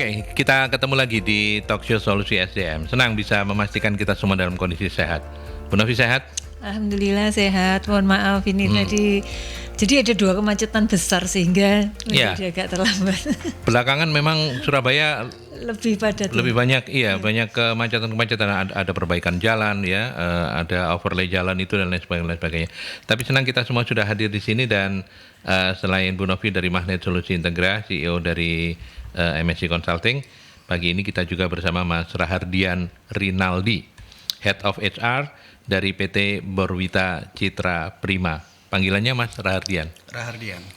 Oke, kita ketemu lagi di Talk Show Solusi SDM. Senang bisa memastikan kita semua dalam kondisi sehat. Bu Novi sehat? Alhamdulillah sehat. Mohon maaf ini tadi. Jadi ada 2 kemacetan besar sehingga menjadi agak terlambat. Belakangan memang Surabaya Lebih padat. lebih banyak, banyak kemacetan. Ada perbaikan jalan, ya, ada overlay jalan itu dan lain sebagainya. Tapi senang kita semua sudah hadir di sini dan selain Bu Novi dari Magnet Solusi Integra, CEO dari MSC Consulting, pagi ini kita juga bersama Mas Rahardian Rinaldi, Head of HR dari PT Borwita Citra Prima. Panggilannya Mas Rahardian.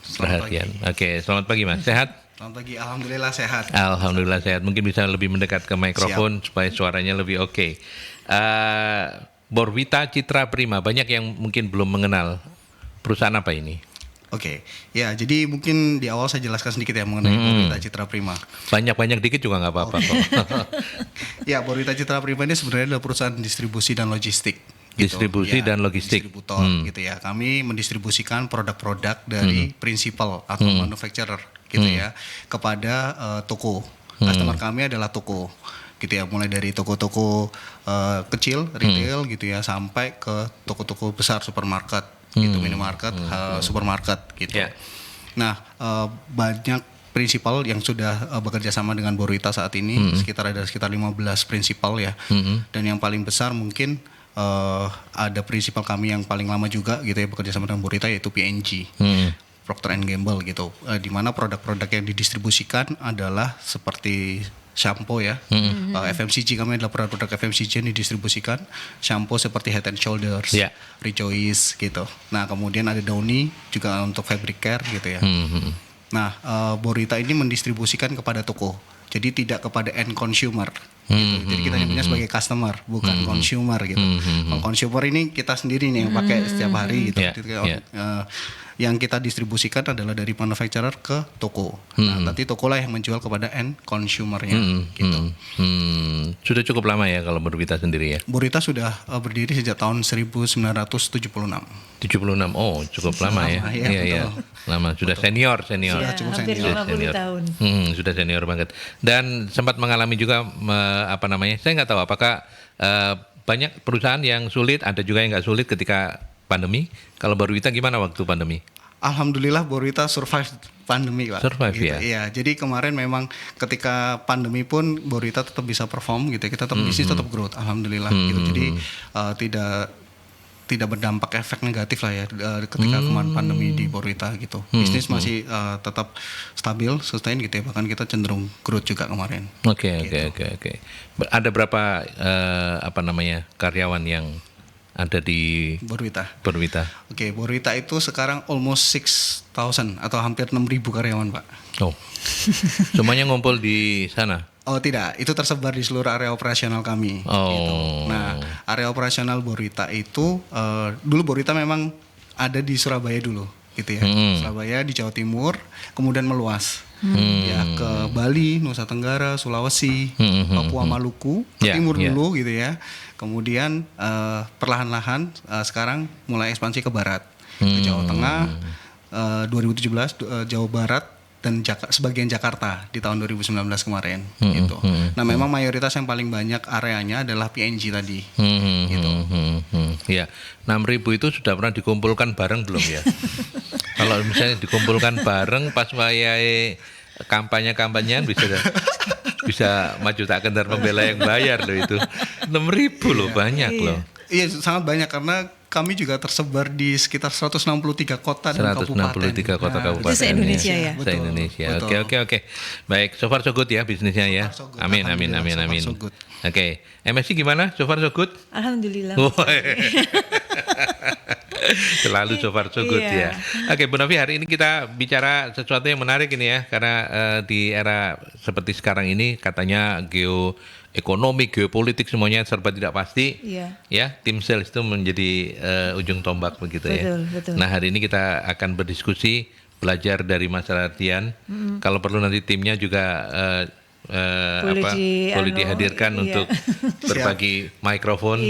Selamat pagi. Oke, selamat pagi Mas. Sehat? Selamat pagi, alhamdulillah sehat. Alhamdulillah sehat. Mungkin bisa lebih mendekat ke mikrofon supaya suaranya lebih oke. Borwita Citra Prima, banyak yang mungkin belum mengenal perusahaan apa ini. Oke, ya jadi mungkin di awal saya jelaskan sedikit ya mengenai Borwita Citra Prima. Banyak dikit juga nggak apa-apa kok. Ya, Borwita Citra Prima ini sebenarnya adalah perusahaan distribusi dan logistik. Distribusi dan logistik. Distributor gitu ya. Kami mendistribusikan produk-produk dari principal atau manufacturer gitu ya kepada toko. Customer kami adalah toko gitu ya, mulai dari toko-toko kecil retail gitu ya sampai ke toko-toko besar supermarket gitu, minimarket, supermarket gitu. Yeah. Nah, banyak prinsipal yang sudah bekerja sama dengan Borwita saat ini, sekitar 15 prinsipal ya. Dan yang paling besar mungkin ada prinsipal kami yang paling lama juga gitu ya bekerja sama dengan Borwita, yaitu P&G. Procter & Gamble gitu, di mana produk-produk yang didistribusikan adalah seperti shampoo ya, FMCG, kami adalah produk-produk FMCG yang didistribusikan, shampoo seperti Head and Shoulders, Rejoice gitu. Nah kemudian ada Downy juga untuk fabric care gitu ya. Nah Borwita ini mendistribusikan kepada toko, jadi tidak kepada end consumer. Gitu. Jadi kita nyebutnya sebagai customer, bukan consumer gitu. Kalau consumer ini kita sendiri nih yang pakai setiap hari gitu. Yang kita distribusikan adalah dari manufacturer ke toko. Nah, nanti toko lah yang menjual kepada end consumernya. Gitu. Sudah cukup lama ya kalau Borwita sendiri ya? Borwita sudah berdiri sejak tahun 1976. 76, oh cukup lama ya? Iya. Lama, sudah senior. Sudah cukup hampir senior. 50 tahun. Sudah senior banget. Dan sempat mengalami juga saya nggak tahu apakah banyak perusahaan yang sulit, ada juga yang nggak sulit ketika pandemi. Kalau Borwita gimana waktu pandemi? Alhamdulillah Borwita survive pandemi, Pak. Survive gitu. ya. Iya, jadi kemarin memang ketika pandemi pun Borwita tetap bisa perform gitu. Kita tetap bisnis tetap growth, alhamdulillah gitu. Jadi tidak berdampak efek negatif lah ya ketika kemarin pandemi di Borwita gitu. Bisnis masih tetap stabil, sustain gitu ya. Bahkan kita cenderung growth juga kemarin. Oke. Ada berapa karyawan yang ada di Borwita? Oke, Borwita itu sekarang almost 6,000 atau hampir 6,000 karyawan, Pak. Oh, semuanya ngumpul di sana? Oh tidak, itu tersebar di seluruh area operasional kami. Gitu. Nah, area operasional Borwita itu dulu Borwita memang ada di Surabaya dulu, gitu ya. Surabaya di Jawa Timur, kemudian meluas. Ya ke Bali, Nusa Tenggara, Sulawesi, Papua, Maluku, ke timur dulu gitu ya. Kemudian perlahan-lahan sekarang mulai ekspansi ke barat, ke Jawa Tengah, 2017 Jawa Barat dan sebagian Jakarta di tahun 2019 kemarin gitu. Nah memang mayoritas yang paling banyak areanya adalah P&G tadi gitu. Ya, 6.000 itu sudah pernah dikumpulkan bareng belum ya? Kalau misalnya dikumpulkan bareng pas wayai kampanye-kampanyean bisa maju tak kentar pembela yang bayar loh itu. 6.000 loh, banyak loh. Iya, sangat banyak karena kami juga tersebar di sekitar 163 kota dan kabupaten. 163 kota kabupaten. Itu se-Indonesia ya? Se-Indonesia. Oke. Baik, so far so good ya bisnisnya ya. Amin. So good. Oke, MSC gimana? So far so good? Alhamdulillah. Selalu so far so good ya. Oke, Bu Novi, hari ini kita bicara sesuatu yang menarik ini ya, karena di era seperti sekarang ini katanya geoekonomi, geopolitik semuanya serba tidak pasti. Ya, tim sales itu menjadi ujung tombak begitu ya. Betul. Nah, hari ini kita akan berdiskusi, belajar dari Mas Rahardian. Kalau perlu nanti timnya juga boleh dihadirkan untuk berbagi mikrofon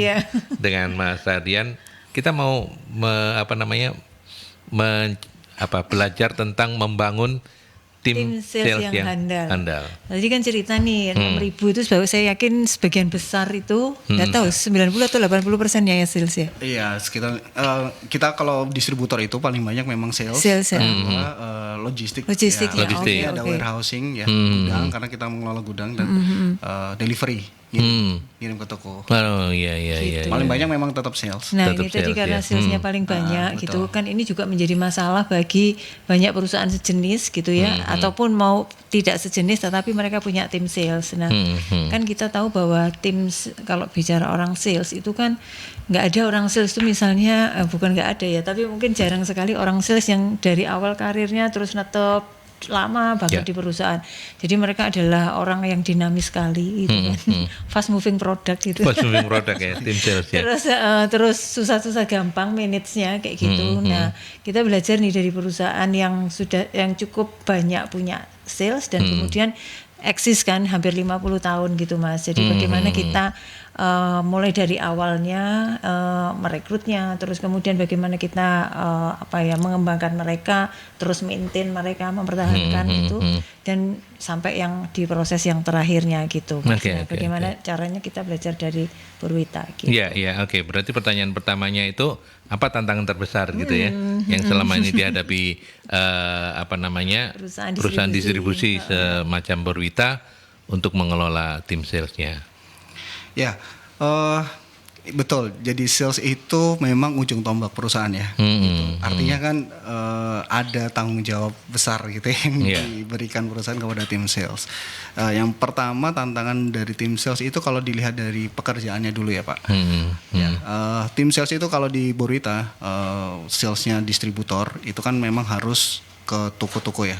dengan Mas Rahardian. Kita mau belajar tentang membangun tim sales yang handal. Tadi kan cerita nih 6.000 itu saya yakin sebagian besar itu nggak tahu 90 atau 80% ya sales ya. Iya, sekitar kita kalau distributor itu paling banyak memang sales ya. Logistik. Logistik ya. Logistik. Ada warehousing ya, gudang karena kita mengelola gudang dan delivery ngirim ke toko. Oh iya. Paling banyak memang tetap sales. Nah Tetap ini tadi sales, karena ya. salesnya paling banyak gitu betul. kan, ini juga menjadi masalah bagi banyak perusahaan sejenis gitu ya, ataupun mau tidak sejenis tetapi mereka punya tim sales. Nah kan kita tahu bahwa kalau bicara orang sales itu kan nggak ada orang sales itu misalnya bukan nggak ada ya, tapi mungkin jarang sekali orang sales yang dari awal karirnya terus netep lama banget di perusahaan. Jadi mereka adalah orang yang dinamis sekali gitu kan. Fast moving product gitu. Fast moving product ya, tim sales ya. Terus susah-susah gampang manage-nya kayak gitu. Nah, kita belajar nih dari perusahaan yang cukup banyak punya sales dan kemudian eksis kan hampir 50 tahun gitu Mas. Jadi bagaimana kita mulai dari awalnya merekrutnya, terus kemudian bagaimana kita mengembangkan mereka, terus maintain mereka, mempertahankan itu dan sampai yang di proses yang terakhirnya gitu. Bagaimana caranya kita belajar dari Purwita gitu. Iya, oke. Berarti pertanyaan pertamanya itu apa tantangan terbesar gitu ya yang selama ini dihadapi perusahaan distribusi semacam Purwita untuk mengelola tim salesnya. Ya, betul. Jadi sales itu memang ujung tombak perusahaan ya. Artinya kan ada tanggung jawab besar gitu yang diberikan perusahaan kepada tim sales. Yang pertama tantangan dari tim sales itu kalau dilihat dari pekerjaannya dulu ya Pak. Tim sales itu kalau di Purwita salesnya distributor itu kan memang harus ke toko-toko ya.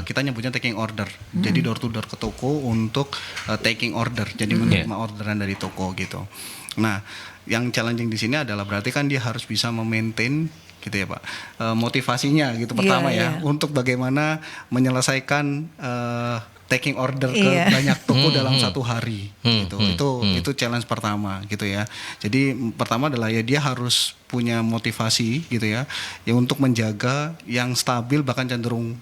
Kita nyebutnya taking order. Jadi door to door ke toko untuk taking order. Jadi menerima orderan dari toko gitu. Nah, yang challenging di sini adalah berarti kan dia harus bisa memaintain gitu ya Pak. Motivasinya gitu pertama untuk bagaimana menyelesaikan taking order ke banyak toko dalam satu hari gitu. Itu challenge pertama gitu ya. Jadi pertama adalah ya dia harus punya motivasi gitu ya untuk menjaga yang stabil bahkan cenderung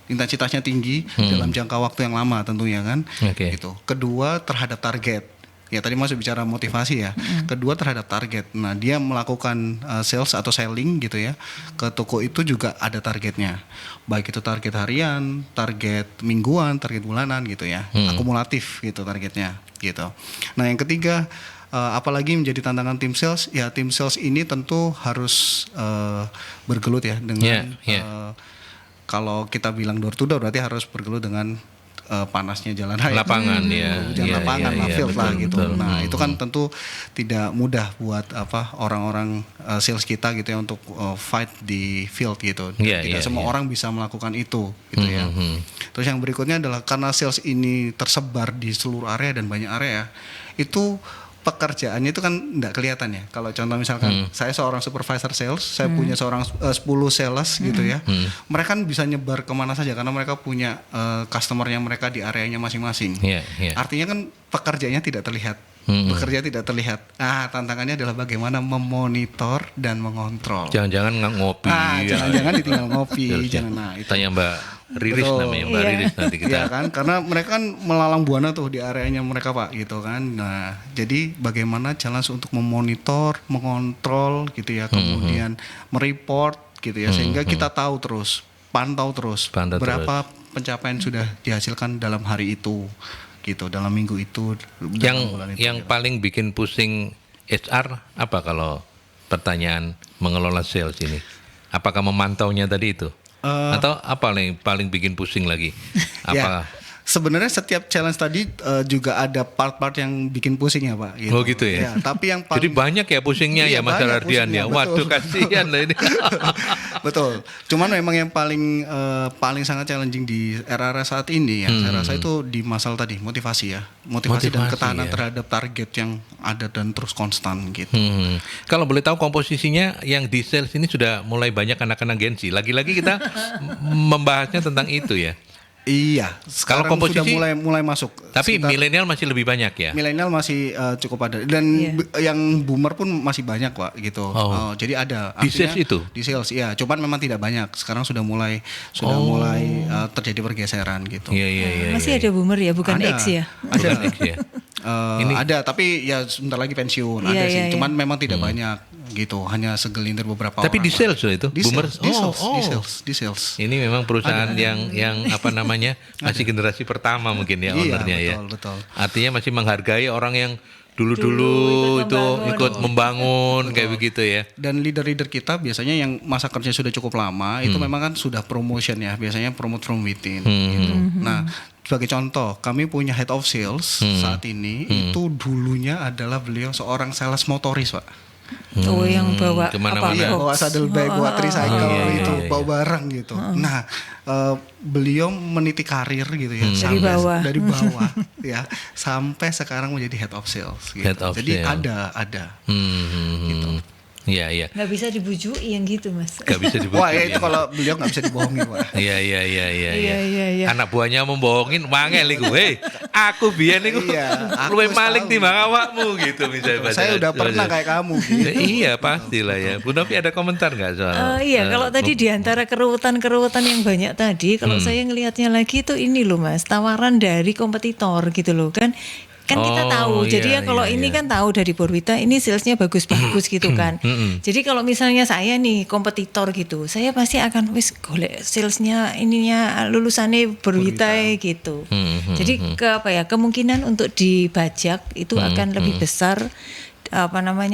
intensitasnya tinggi dalam jangka waktu yang lama tentunya kan. Gitu. Kedua terhadap target. Ya tadi masih bicara motivasi ya. Kedua terhadap target. Nah, dia melakukan sales atau selling gitu ya ke toko itu juga ada targetnya. Baik itu target harian, target mingguan, target bulanan gitu ya. Akumulatif gitu targetnya gitu. Nah, yang ketiga apalagi menjadi tantangan tim sales, ya tim sales ini tentu harus bergelut ya dengan kalau kita bilang door to door berarti harus bergelut dengan panasnya jalan raya, lapangan lapangan field lah gitu. Betul. Nah itu kan tentu tidak mudah buat orang-orang sales kita gitu ya untuk fight di field gitu. Tidak semua orang bisa melakukan itu gitu ya. Terus yang berikutnya adalah karena sales ini tersebar di seluruh area dan banyak area, itu pekerjaannya itu kan tidak kelihatan ya. Kalau contoh misalkan saya seorang supervisor sales, saya punya 10 sales gitu ya. Mereka kan bisa nyebar kemana saja karena mereka punya customer-nya mereka di areanya masing-masing. Artinya kan pekerjaannya tidak terlihat. Bekerja tidak terlihat. Tantangannya adalah bagaimana memonitor dan mengontrol. Jangan-jangan nggak ngopi. Jangan-jangan ditinggal ngopi. Jangan. Itu. Tanya Mbak Riris namanya, Mbak Riris nanti kita. Iya kan, karena mereka kan melalang buana tuh di areanya mereka Pak gitu kan. Nah, jadi bagaimana challenge untuk memonitor, mengontrol gitu ya, kemudian mereport gitu ya, sehingga kita tahu terus, pantau terus berapa pencapaian sudah dihasilkan dalam hari itu. Gitu dalam minggu itu yang paling bikin pusing HR apa kalau pertanyaan mengelola sales ini? Apakah memantaunya tadi itu? Atau apa yang paling bikin pusing lagi? Apa? Sebenarnya setiap challenge tadi juga ada part-part yang bikin pusing ya Pak. Gitu. Oh gitu ya. Tapi yang paling, jadi banyak ya pusingnya ya Mas Ardian ya. Waduh kasihan lah ini. Betul. Cuman memang yang paling sangat challenging di era saat ini ya. Saya rasa itu di masalah tadi motivasi ya. Motivasi dan ketahanan terhadap target yang ada dan terus konstan gitu. Kalau boleh tahu komposisinya yang di sales ini sudah mulai banyak anak-anak Gen Z. Lagi-lagi kita membahasnya tentang itu ya. Iya, sekarang komposisi- sudah mulai masuk. Tapi Sekitar- milenial masih lebih banyak ya. milenial masih cukup ada dan yang boomer pun masih banyak Pak gitu. Jadi ada. Di sales itu? Di sales iya, cuman memang tidak banyak. Sekarang sudah mulai terjadi pergeseran gitu. Iya. Masih ada boomer ya, bukan Ada. X ya. Ada X ya. Ada tapi ya sebentar lagi pensiun Iya, ada sih. iya, Cuman memang tidak banyak gitu. Hanya segelintir beberapa Tapi orang. di sales loh itu, Di boomer. di sales. Ini memang perusahaan yang apa namanya masih generasi pertama mungkin ya Iya, ownernya ya. betul. Artinya masih menghargai orang yang dulu-dulu itu ikut membangun kayak begitu ya. Dan leader-leader kita biasanya yang masa kerja sudah cukup lama itu memang kan sudah promotion ya, biasanya promote from within gitu. Nah, sebagai contoh, kami punya head of sales saat ini itu dulunya adalah beliau seorang sales motoris, Pak. Yang bawa kemana-mana. Iya, bawa saddle bag, bawa tricycle iya. bawa barang gitu. Nah, beliau meniti karir gitu ya, Dari bawah. dari bawah ya, sampai sekarang menjadi head of sales gitu. Head of Jadi sales. ada. Gitu. Iya. nggak bisa dibujui yang gitu Mas. Gak bisa dibuat. Wah, ya itu kalau beliau nggak bisa dibohongin, Pak. Iya. Iya. Anak buahnya membohongin mangel iku. Hei, aku biyen iku Iya, aku luwih maling tahu. timbang awakmu gitu misalnya. Saya udah pernah kayak kamu gitu. Iya, pastilah ya. Bu Novi ada komentar nggak soal? Iya, kalau tadi di antara keruwetan-keruwetan yang banyak tadi, kalau saya ngelihatnya lagi itu ini loh Mas, tawaran dari kompetitor gitu loh kan. Kan kita Oh, tahu, jadi iya, ya kalau iya, ini iya. kan tahu dari Borwita ini salesnya bagus-bagus gitu kan. Jadi kalau misalnya saya nih kompetitor gitu, saya pasti akan wis golek salesnya ininya lulusannya Borwita gitu. Jadi kemungkinan untuk dibajak itu akan lebih besar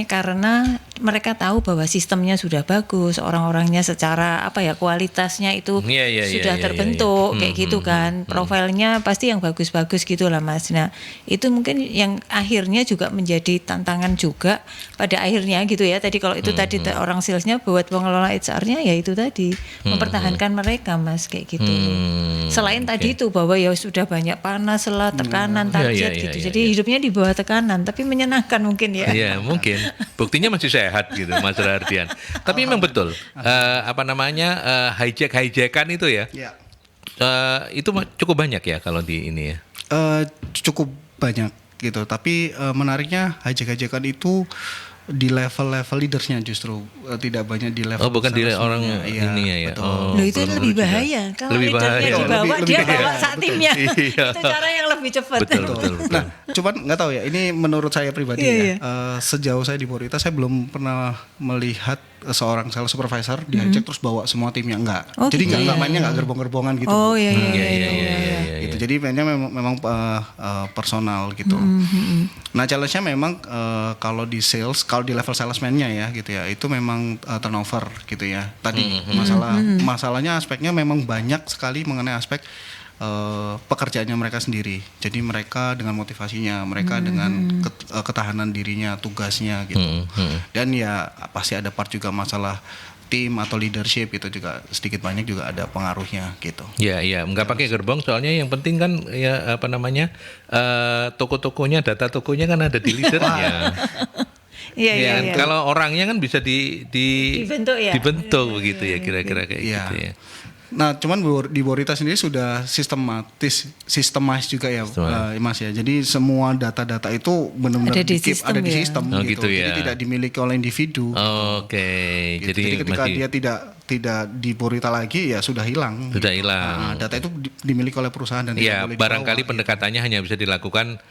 karena mereka tahu bahwa sistemnya sudah bagus, orang-orangnya secara kualitasnya itu Iya, sudah terbentuk kayak gitu kan, profilnya pasti yang bagus-bagus gitulah Mas. Nah itu mungkin yang akhirnya juga menjadi tantangan juga pada akhirnya gitu ya. Tadi kalau itu tadi orang salesnya buat pengelola HR-nya ya itu tadi mempertahankan mereka Mas kayak gitu. Selain tadi itu bahwa ya sudah banyak panas lah, tekanan, target Iya, gitu. iya, Jadi hidupnya di bawah tekanan, tapi menyenangkan mungkin ya. Iya mungkin buktinya masih sehat gitu Mas Rahardian. Tapi memang betul hijackan itu ya. Ya. Itu cukup banyak ya kalau di ini ya. Cukup banyak gitu. Tapi menariknya hijack-hijackan itu di level-level leadersnya justru tidak banyak di level. Oh bukan di salesnya. orang Iya, ini ya. betul. Oh, Loh itu belum lebih juga. bahaya. Kalau Lebih leadernya bahaya. di bawah, Lebih dia bahaya. bawa saat timnya. Iya. Itu cara yang lebih cepat. Betul. Nah, cuman nggak tahu ya. Ini menurut saya pribadi Iya, ya. iya. Sejauh saya di Borwita, saya belum pernah melihat seorang sales supervisor diajak terus bawa semua timnya enggak. Oh, Jadi gitu nggak ya. mainnya nggak gerbong-gerbongan gitu. Oh Bu. iya. Gitu. Jadi mainnya memang personal gitu. Nah, challenge-nya memang kalau di sales, kalau di level salesman-nya ya gitu ya, itu memang turnover gitu ya. Tadi masalahnya aspeknya memang banyak sekali mengenai aspek pekerjaannya mereka sendiri. Jadi mereka dengan motivasinya, mereka dengan ketahanan dirinya, tugasnya gitu. Dan ya pasti ada part juga masalah tim atau leadership itu juga sedikit banyak juga ada pengaruhnya gitu. Iya, nggak pakai gerbong soalnya yang penting kan ya toko-tokonya, data tokonya kan ada di leadernya. Iya. Kalau orangnya kan bisa Dibentuk ya. dibentuk begitu ya kira-kira kayak Iya. gitu ya. Nah, cuman di Borwita sendiri sudah sistematis juga ya, Mas ya. Jadi semua data-data itu benar-benar Ada di di-keep, sistem ada di ya. sistem Oh, gitu. gitu ya. Jadi tidak dimiliki oleh individu. Oke, Gitu. Jadi ketika masih dia tidak di Borwita lagi ya sudah hilang. sudah hilang. Nah, data itu dimiliki oleh perusahaan dan Ya, tidak boleh barangkali dibawa, pendekatannya hanya bisa dilakukan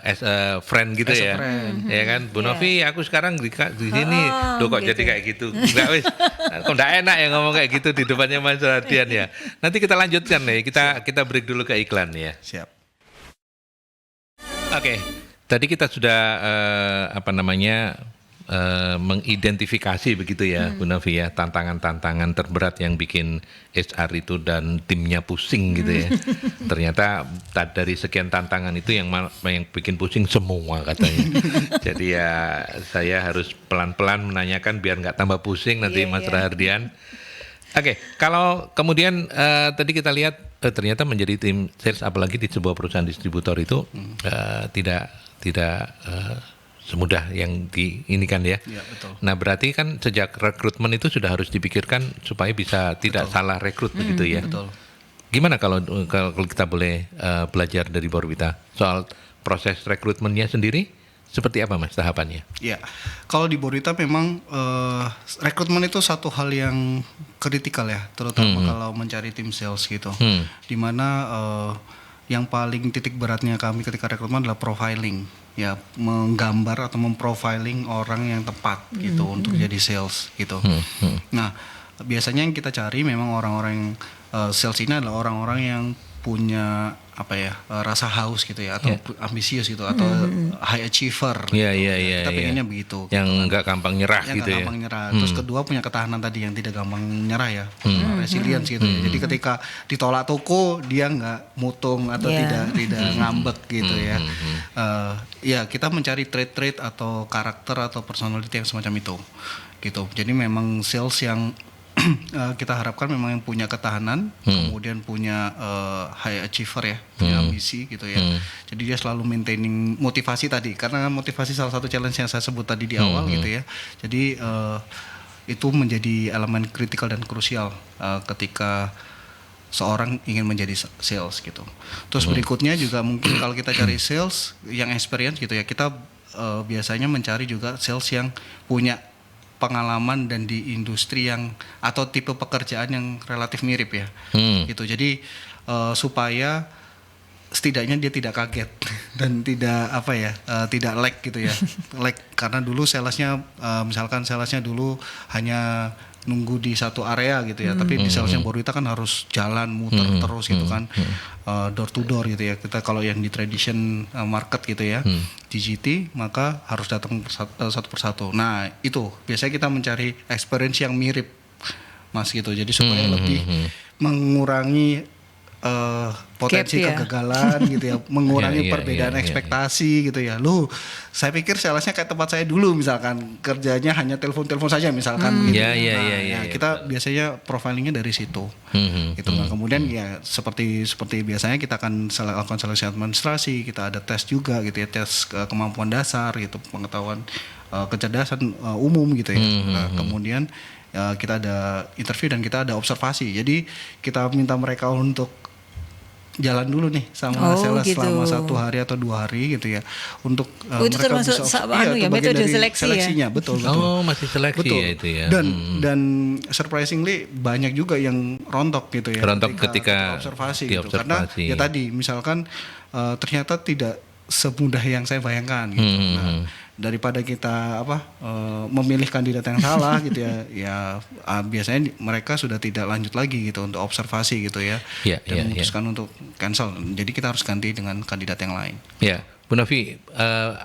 as a friend gitu As a ya. friend. Ya kan, Bu Novi, aku sekarang di sini, loh kok gitu. jadi kayak gitu. Enggak wis. Kok enggak enak ya ngomong kayak gitu di depannya Mas Rahardian ya. Nanti kita lanjutkan nih. Kita break dulu ke iklan ya. Siap. Oke. Tadi kita sudah mengidentifikasi begitu ya Bu Novi ya, tantangan-tantangan terberat yang bikin HR itu dan timnya pusing gitu ya. Ternyata dari sekian tantangan itu yang bikin pusing semua katanya. Jadi ya saya harus pelan-pelan menanyakan biar nggak tambah pusing nanti Mas Rahardian. Oke, kalau kemudian tadi kita lihat ternyata menjadi tim sales apalagi di sebuah perusahaan distributor itu tidak semudah yang ini kan ya. Iya, betul. Nah berarti kan sejak rekrutmen itu sudah harus dipikirkan supaya bisa tidak salah rekrut begitu ya. Betul. Gimana kalau kita boleh belajar dari Borwita soal proses rekrutmennya sendiri? Seperti apa Mas tahapannya? Ya, kalau di Borwita memang rekrutmen itu satu hal yang kritikal ya, terutama kalau mencari tim sales gitu. Dimana yang paling titik beratnya kami ketika rekrutmen adalah profiling, ya menggambar atau memprofiling orang yang tepat gitu untuk jadi sales gitu. Nah, biasanya yang kita cari memang orang-orang yang sales ini adalah orang-orang yang punya rasa haus gitu ya, atau ambisius gitu, atau high achiever. Iya. Kita pengennya begitu. Yang nggak gampang nyerah yang gitu ya. gampang nyerah. Terus kedua punya ketahanan tadi yang tidak gampang nyerah ya, resilience gitu. Jadi ketika ditolak toko dia nggak mutung atau tidak ngambek gitu ya. Ya kita mencari trait-trait atau karakter atau personality yang semacam itu gitu. Jadi memang sales yang kita harapkan memang yang punya ketahanan, kemudian punya high achiever ya, punya ambisi gitu ya. Jadi dia selalu maintaining motivasi tadi, karena motivasi salah satu challenge yang saya sebut tadi di awal gitu ya. Jadi itu menjadi elemen kritikal dan krusial ketika seorang ingin menjadi sales gitu. Terus berikutnya juga mungkin kalau kita cari sales yang experience gitu ya, kita biasanya mencari juga sales yang punya pengalaman dan di industri yang atau tipe pekerjaan yang relatif mirip ya, gitu. Jadi supaya setidaknya dia tidak kaget dan tidak tidak lag gitu ya, lag karena dulu salesnya misalkan salesnya dulu hanya nunggu di satu area gitu ya, tapi di salesnya Borwita kan harus jalan muter terus gitu kan, door to door gitu ya. Kita kalau yang di tradition market gitu ya, DGT, maka harus datang satu persatu. Nah itu biasanya kita mencari experience yang mirip Mas gitu, jadi supaya lebih mengurangi potensi kegagalan gitu ya, mengurangi perbedaan ekspektasi gitu ya. Saya pikir salesnya kayak tempat saya dulu misalkan, kerjanya hanya telepon-telepon saja misalkan gitu. Kita biasanya profilingnya dari situ. Gitu. Nah, kemudian ya seperti biasanya kita akan lakukan seleksi administrasi, kita ada tes juga gitu ya, tes kemampuan dasar gitu, pengetahuan kecerdasan umum gitu ya. Nah, kemudian kita ada interview dan kita ada observasi. Jadi kita minta mereka untuk jalan dulu nih sama sales gitu. Selama 1 hari atau 2 hari gitu ya, untuk itu mereka termasuk bisa metode seleksinya. Betul. Masih seleksi ya itu ya. Dan surprisingly banyak juga yang rontok gitu ya, ketika observasi gitu. Karena ya tadi misalkan ternyata tidak semudah yang saya bayangkan gitu. Nah, daripada kita memilih kandidat yang salah gitu ya, biasanya mereka sudah tidak lanjut lagi gitu untuk observasi gitu ya, dan memutuskan untuk cancel. Jadi kita harus ganti dengan kandidat yang lain. Ya, Bu Novi,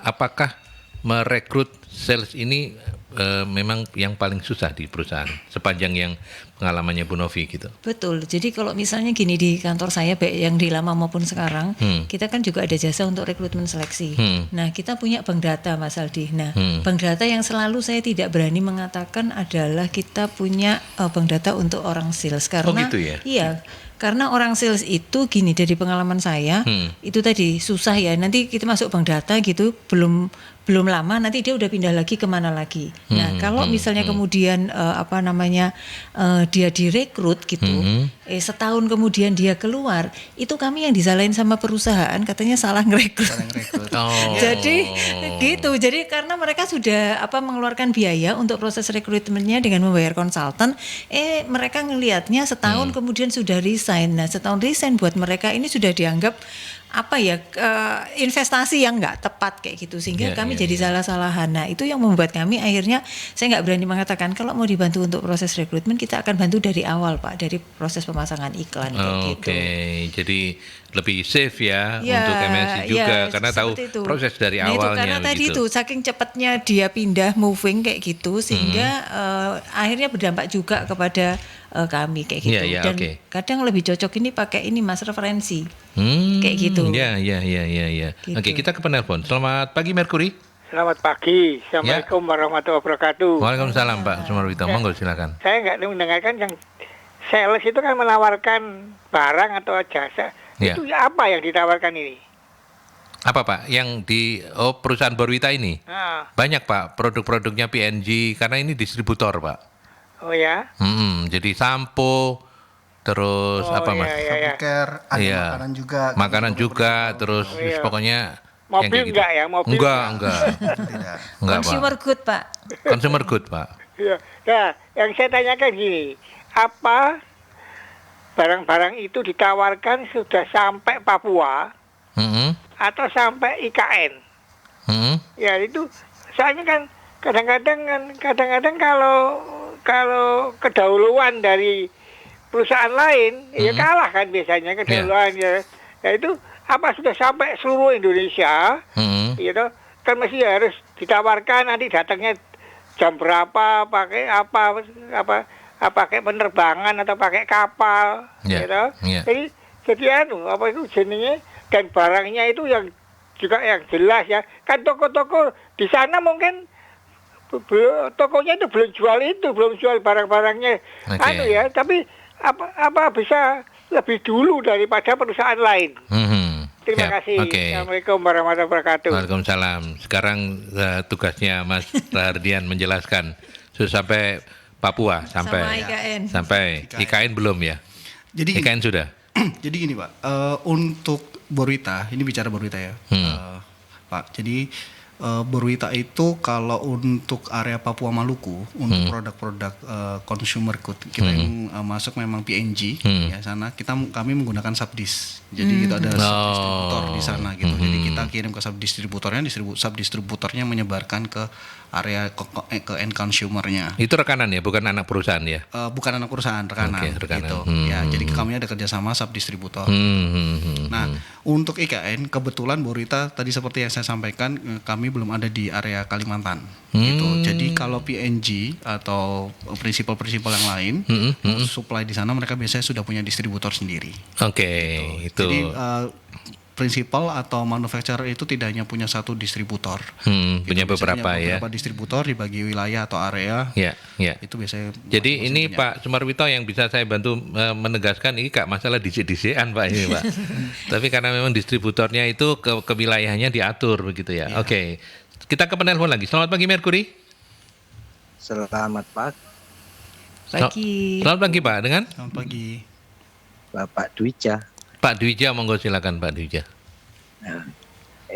apakah merekrut sales ini memang yang paling susah di perusahaan sepanjang yang pengalamannya Bu Novi gitu? Betul. Jadi kalau misalnya gini di kantor saya, baik yang di lama maupun sekarang, kita kan juga ada jasa untuk rekrutmen seleksi. Nah, kita punya bank data Mas Aldi. Nah, bank data yang selalu saya tidak berani mengatakan adalah kita punya bank data untuk orang sales, karena gitu ya? Iya. Karena orang sales itu gini, dari pengalaman saya itu tadi susah ya. Nanti kita masuk bank data gitu, belum lama nanti dia udah pindah lagi kemana lagi. Nah kalau misalnya kemudian dia direkrut gitu, setahun kemudian dia keluar, itu kami yang disalahin sama perusahaan, katanya salah ngerekrut. Jadi gitu. Jadi karena mereka sudah mengeluarkan biaya untuk proses rekrutmennya dengan membayar konsultan, mereka ngelihatnya setahun kemudian sudah resign. Nah setahun resign buat mereka ini sudah dianggap investasi yang nggak tepat kayak gitu, sehingga kami jadi salah-salahan. Nah itu yang membuat kami akhirnya, saya nggak berani mengatakan kalau mau dibantu untuk proses rekrutmen kita akan bantu dari awal Pak, dari proses pemasangan iklan kayak gitu. Jadi lebih safe ya untuk MNC juga, karena tahu itu proses dari awalnya. Itu karena tadi itu saking cepatnya dia pindah moving kayak gitu, sehingga akhirnya berdampak juga kepada kami kayak gitu. Dan kadang lebih cocok ini pakai ini Mas, referensi kayak gitu. Gitu. Oke, kita ke penelpon. Selamat pagi Merkuri. Selamat pagi. Assalamualaikum warahmatullahi wabarakatuh. Waalaikumsalam Pak Sumarwito. Monggo silakan. Saya nggak mendengarkan yang sales itu kan menawarkan barang atau jasa. Itu apa yang ditawarkan ini? Apa Pak? Yang di perusahaan Borwita ini? Banyak Pak, produk-produknya PNG, karena ini distributor Pak. Oh ya? Jadi sampo, terus Oh, apa Mas? iya, iya, iya. Care, ada Iya. makanan juga. Makanan juga, terus Iya. pokoknya yang Mobil kayak gitu. enggak ya? Mobil Enggak. Itu tidak. Enggak, Pak. Consumer good, Pak. Consumer good, Pak. Iya. Nah, yang saya tanyakan gini, apa barang-barang itu ditawarkan sudah sampai Papua Mm-mm. atau sampai IKN? Mm-mm. Ya itu, soalnya kan kadang-kadang kalau kedahuluan dari perusahaan lain, ya kalah kan biasanya kedahuluan ya. Ya itu apa sudah sampai seluruh Indonesia, Mm-mm. gitu kan mesti harus ditawarkan nanti datangnya jam berapa, pakai apa pakai penerbangan atau pakai kapal, Ya, gitu. ya. Jadi apa itu jenisnya dan barangnya itu yang juga yang jelas ya. Kan toko-toko di sana mungkin tokonya itu belum jual barang-barangnya, Oke. ya. Tapi apa bisa lebih dulu daripada perusahaan lain. Mhm. Terima Siap. kasih. Oke. Assalamualaikum warahmatullahi wabarakatuh. Waalaikumsalam. Sekarang tugasnya Mas Rahardian menjelaskan sudah sampai Papua, Sama IKN. sampai IKN belum ya? Jadi IKN sudah. Jadi gini Pak, untuk Boruita, ini bicara Boruita ya, Pak. Jadi Boruita itu kalau untuk area Papua Maluku, untuk produk-produk consumer good, kita yang masuk memang PNG ya sana, kami menggunakan subdis. Jadi itu ada subdistributor di sana gitu. Jadi kita kirim ke subdistributornya, subdistributornya menyebarkan ke area ke end consumernya. Itu rekanan ya, bukan anak perusahaan ya? Bukan anak perusahaan, rekanan, Oke, rekanan. gitu. Ya, jadi kami ada kerjasama subdistributor. Nah, untuk IKN kebetulan Boruita tadi seperti yang saya sampaikan, kami belum ada di area Kalimantan, gitu. Jadi kalau PNG atau prinsipal-prinsipal yang lain mau supply di sana, mereka biasanya sudah punya distributor sendiri. Oke, itu. Jadi prinsipal atau manufacturer itu tidak hanya punya satu distributor, punya Biasanya beberapa ya. beberapa distributor dibagi wilayah atau area. Ya, ya. Itu biasanya. Jadi ini Pak Sumarwito yang bisa saya bantu menegaskan ini gak masalah DC-DC-an Pak ini Pak. Tapi karena memang distributornya itu ke wilayahnya diatur begitu ya. Oke. Kita ke penelpon lagi. Selamat pagi Mercury. Selamat pagi, Pagi. Selamat pagi Pak. Dengan Selamat pagi. Bapak Dwija. Pak Dwija, monggo silakan Pak Dwija. Nah,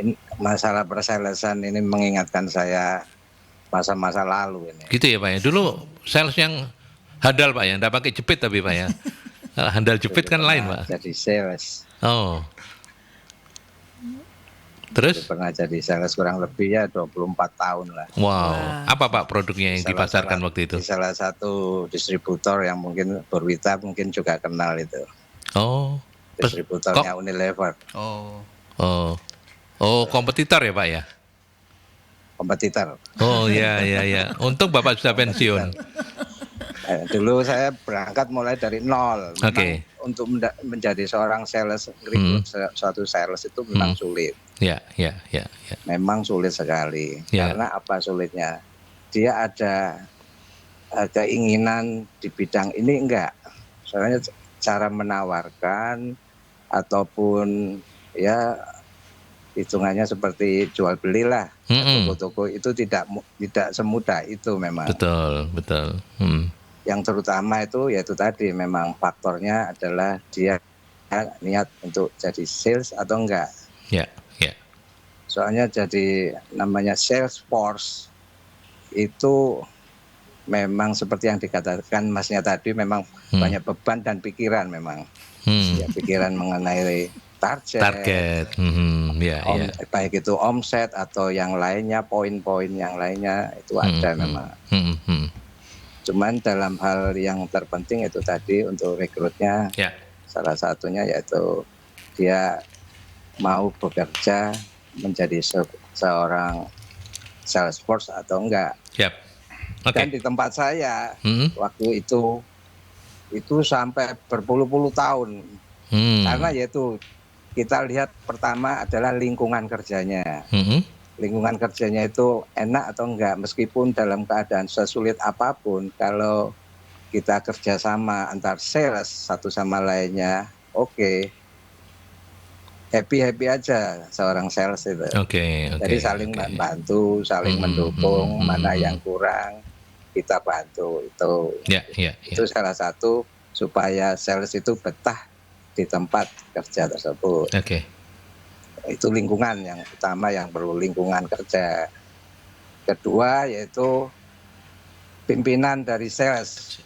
ini masalah persalesan ini mengingatkan saya masa-masa lalu ini. Gitu ya Pak ya. Dulu sales yang handal Pak ya, enggak pakai jepit tapi Pak ya. Handal jepit kan lain Pak. Jadi sales. Oh. Terus? Pernah jadi sales kurang lebih ya 24 tahun lah. Wow. Apa Pak produknya yang dipasarkan waktu itu? Di salah satu distributor yang mungkin Boruita mungkin juga kenal itu. Oh. Distributornya Unilever, Oh, kompetitor ya Pak ya? kompetitor. Oh ya. Untung Bapak sudah pensiun. Dulu saya berangkat mulai dari nol. Memang Oke. untuk menjadi seorang sales, suatu sales itu memang sulit. Ya. Memang sulit sekali. Ya. Karena apa sulitnya? Dia ada keinginan di bidang ini enggak. Soalnya cara menawarkan ataupun ya hitungannya seperti jual belilah. Toko-toko itu tidak semudah itu memang. Betul. Yang terutama itu yaitu tadi memang faktornya adalah dia niat untuk jadi sales atau enggak. Ya. Soalnya jadi namanya sales force itu memang seperti yang dikatakan Masnya tadi memang banyak beban dan pikiran memang. Ya, pikiran mengenai target. Ya. Baik itu omset atau yang lainnya, poin-poin yang lainnya itu ada memang. Cuman dalam hal yang terpenting itu tadi untuk rekrutnya, salah satunya yaitu dia mau bekerja menjadi seorang sales force atau enggak. Dan di tempat saya waktu itu sampai berpuluh-puluh tahun. Karena yaitu kita lihat pertama adalah lingkungan kerjanya. Lingkungan kerjanya itu enak atau enggak, meskipun dalam keadaan sesulit apapun, kalau kita kerjasama antar sales satu sama lainnya, oke. Happy aja seorang sales itu. Jadi saling membantu, saling mendukung, mana yang kurang kita bantu itu. Ya. Itu salah satu supaya sales itu betah di tempat kerja tersebut. Oke. Itu lingkungan yang utama yang perlu, lingkungan kerja. Kedua yaitu pimpinan dari sales,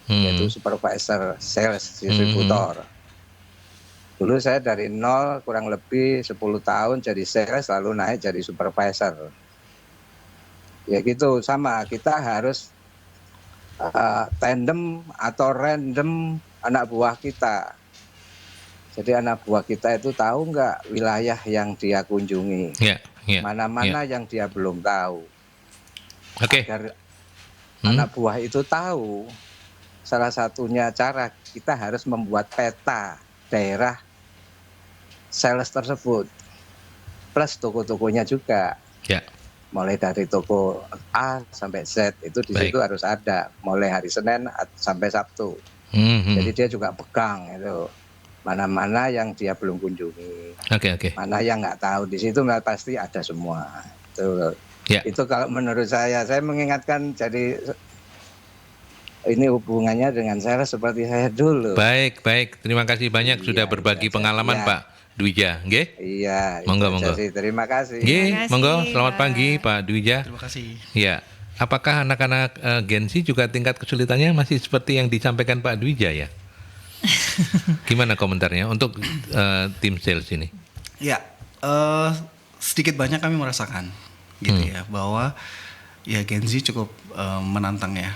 yaitu supervisor sales, distributor. Dulu saya dari nol kurang lebih 10 tahun jadi sales, lalu naik jadi supervisor. Ya gitu, sama, kita harus tandem atau random anak buah kita. Jadi anak buah kita itu tahu nggak wilayah yang dia kunjungi, mana-mana yang dia belum tahu. Agar anak buah itu tahu, salah satunya cara kita harus membuat peta daerah sales tersebut, plus toko-tokonya juga. Mulai dari toko A sampai Z itu di situ harus ada, mulai hari Senin sampai Sabtu. Jadi dia juga pegang itu mana-mana yang dia belum kunjungi, mana yang nggak tahu, di situ pasti ada semua. Itu kalau menurut saya mengingatkan, jadi ini hubungannya dengan saya seperti saya dulu. Baik, terima kasih banyak sudah berbagi pengalaman Pak Dwija, nggih? Iya. Monggo. Terima kasih. Nggih, monggo. Selamat pagi Pak Dwija. Terima kasih. Ya, apakah anak-anak Gen Z juga tingkat kesulitannya masih seperti yang disampaikan Pak Dwija ya? Gimana komentarnya untuk tim sales ini? Ya, sedikit banyak kami merasakan, gitu ya, bahwa ya Gen Z cukup menantang ya,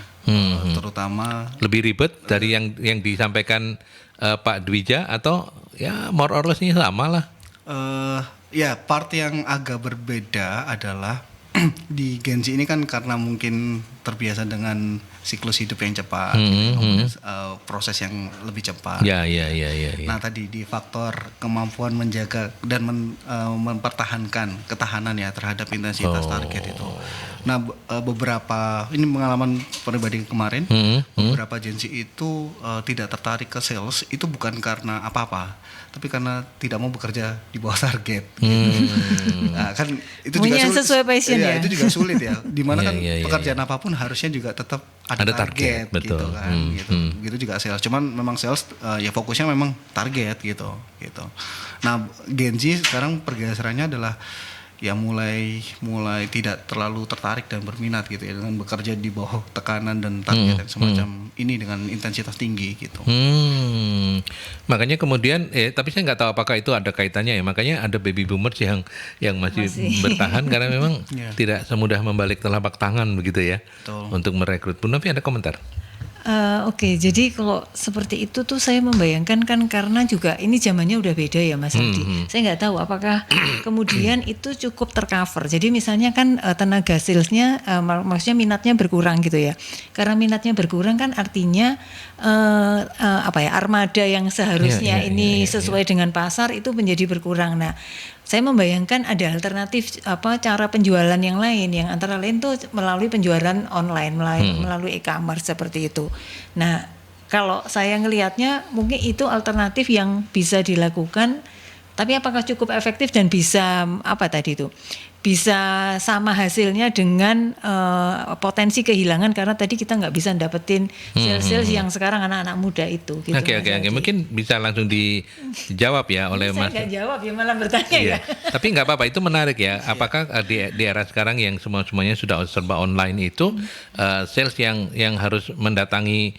terutama lebih ribet dari yang disampaikan Pak Dwija, atau ya more or less-nya sama lah. Ya, part yang agak berbeda adalah di Gen Z ini kan karena mungkin terbiasa dengan siklus hidup yang cepat, proses yang lebih cepat. Ya. Nah, tadi di faktor kemampuan menjaga dan mempertahankan ketahanan ya terhadap intensitas target itu. Nah, beberapa ini pengalaman pribadi kemarin, beberapa Gen Z itu tidak tertarik ke sales itu bukan karena apa-apa, tapi karena tidak mau bekerja di bawah target. Nah, kan itu juga sulit. Sesuai passion ya. Itu juga sulit ya. Dimana kan pekerjaan apapun harusnya juga tetap ada target betul. Gitu kan. Gitu juga sales. Cuman memang sales ya fokusnya memang target gitu. Nah, Gen Z sekarang pergeserannya adalah ya mulai tidak terlalu tertarik dan berminat gitu ya dengan bekerja di bawah tekanan dan target yang semacam ini dengan intensitas tinggi gitu. Makanya kemudian tapi saya nggak tahu apakah itu ada kaitannya ya, makanya ada baby boomers yang masih bertahan karena memang tidak semudah membalik telapak tangan begitu ya. Betul. Untuk merekrut. Bu Novi ada komentar? Oke, jadi kalau seperti itu tuh saya membayangkan kan karena juga ini zamannya udah beda ya Mas Adi. Saya nggak tahu apakah kemudian itu cukup tercover. Jadi misalnya kan tenaga salesnya, maksudnya minatnya berkurang gitu ya. Karena minatnya berkurang kan artinya armada yang seharusnya sesuai dengan pasar itu menjadi berkurang. Nah, saya membayangkan ada alternatif cara penjualan yang lain, yang antara lain tuh melalui penjualan online, melalui e-commerce seperti itu. Nah, kalau saya ngelihatnya mungkin itu alternatif yang bisa dilakukan, tapi apakah cukup efektif dan bisa bisa sama hasilnya dengan potensi kehilangan karena tadi kita nggak bisa dapetin sales yang sekarang anak-anak muda itu. Gitu, Oke. Mungkin bisa langsung dijawab ya oleh Mas. Saya nggak jawab ya, malah bertanya ya. Tapi nggak apa-apa, itu menarik ya. Apakah di era sekarang yang semuanya sudah serba online itu sales yang harus mendatangi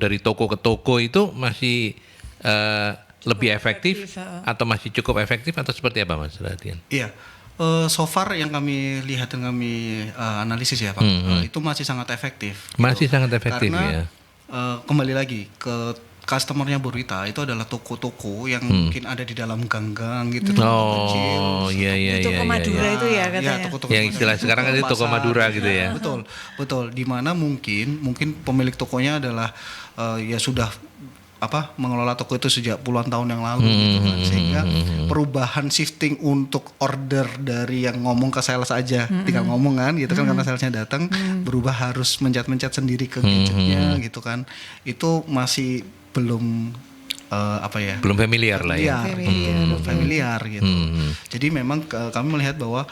dari toko ke toko itu masih lebih efektif atau masih cukup efektif atau seperti apa Mas Radian? Iya. So far yang kami lihat dan kami analisis ya Pak, itu masih sangat efektif. Masih sangat efektif. Karena kembali lagi ke customernya Borwita itu adalah toko-toko yang mungkin ada di dalam gang-gang gitu, toko kecil. Toko Madura itu ya katanya. Toko-toko yang istilah sekarang itu toko Madura gitu ya. Betul. Di mana mungkin pemilik tokonya adalah ya sudah mengelola toko itu sejak puluhan tahun yang lalu gitu kan. Sehingga perubahan shifting untuk order dari yang ngomong ke sales aja, tinggal ngomong kan gitu kan, karena salesnya datang, berubah harus mencet sendiri ke gadgetnya gitu kan. Itu masih belum belum familiar lah ya. Familiar gitu. Jadi memang kami melihat bahwa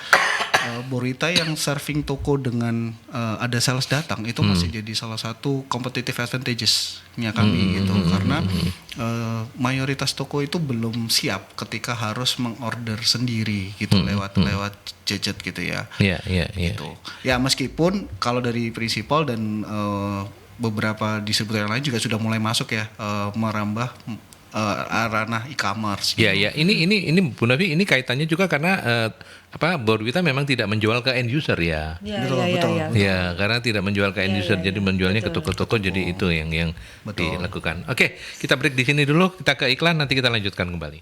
Borita yang serving toko dengan ada sales datang itu masih jadi salah satu competitive advantages-nya kami gitu, karena mayoritas toko itu belum siap ketika harus mengorder sendiri gitu lewat gadget gitu ya. Gitu. Ya meskipun kalau dari prinsipal dan beberapa distributor yang lain juga sudah mulai masuk ya, merambah ranah e-commerce. Gitu. Ya, ini Bu Novi, ini kaitannya juga karena Borwita memang tidak menjual ke end user ya. Betul. Ya, karena tidak menjual ke end user, jadi menjualnya ke toko-toko, jadi itu yang dilakukan. Oke, kita break di sini dulu, kita ke iklan, nanti kita lanjutkan kembali.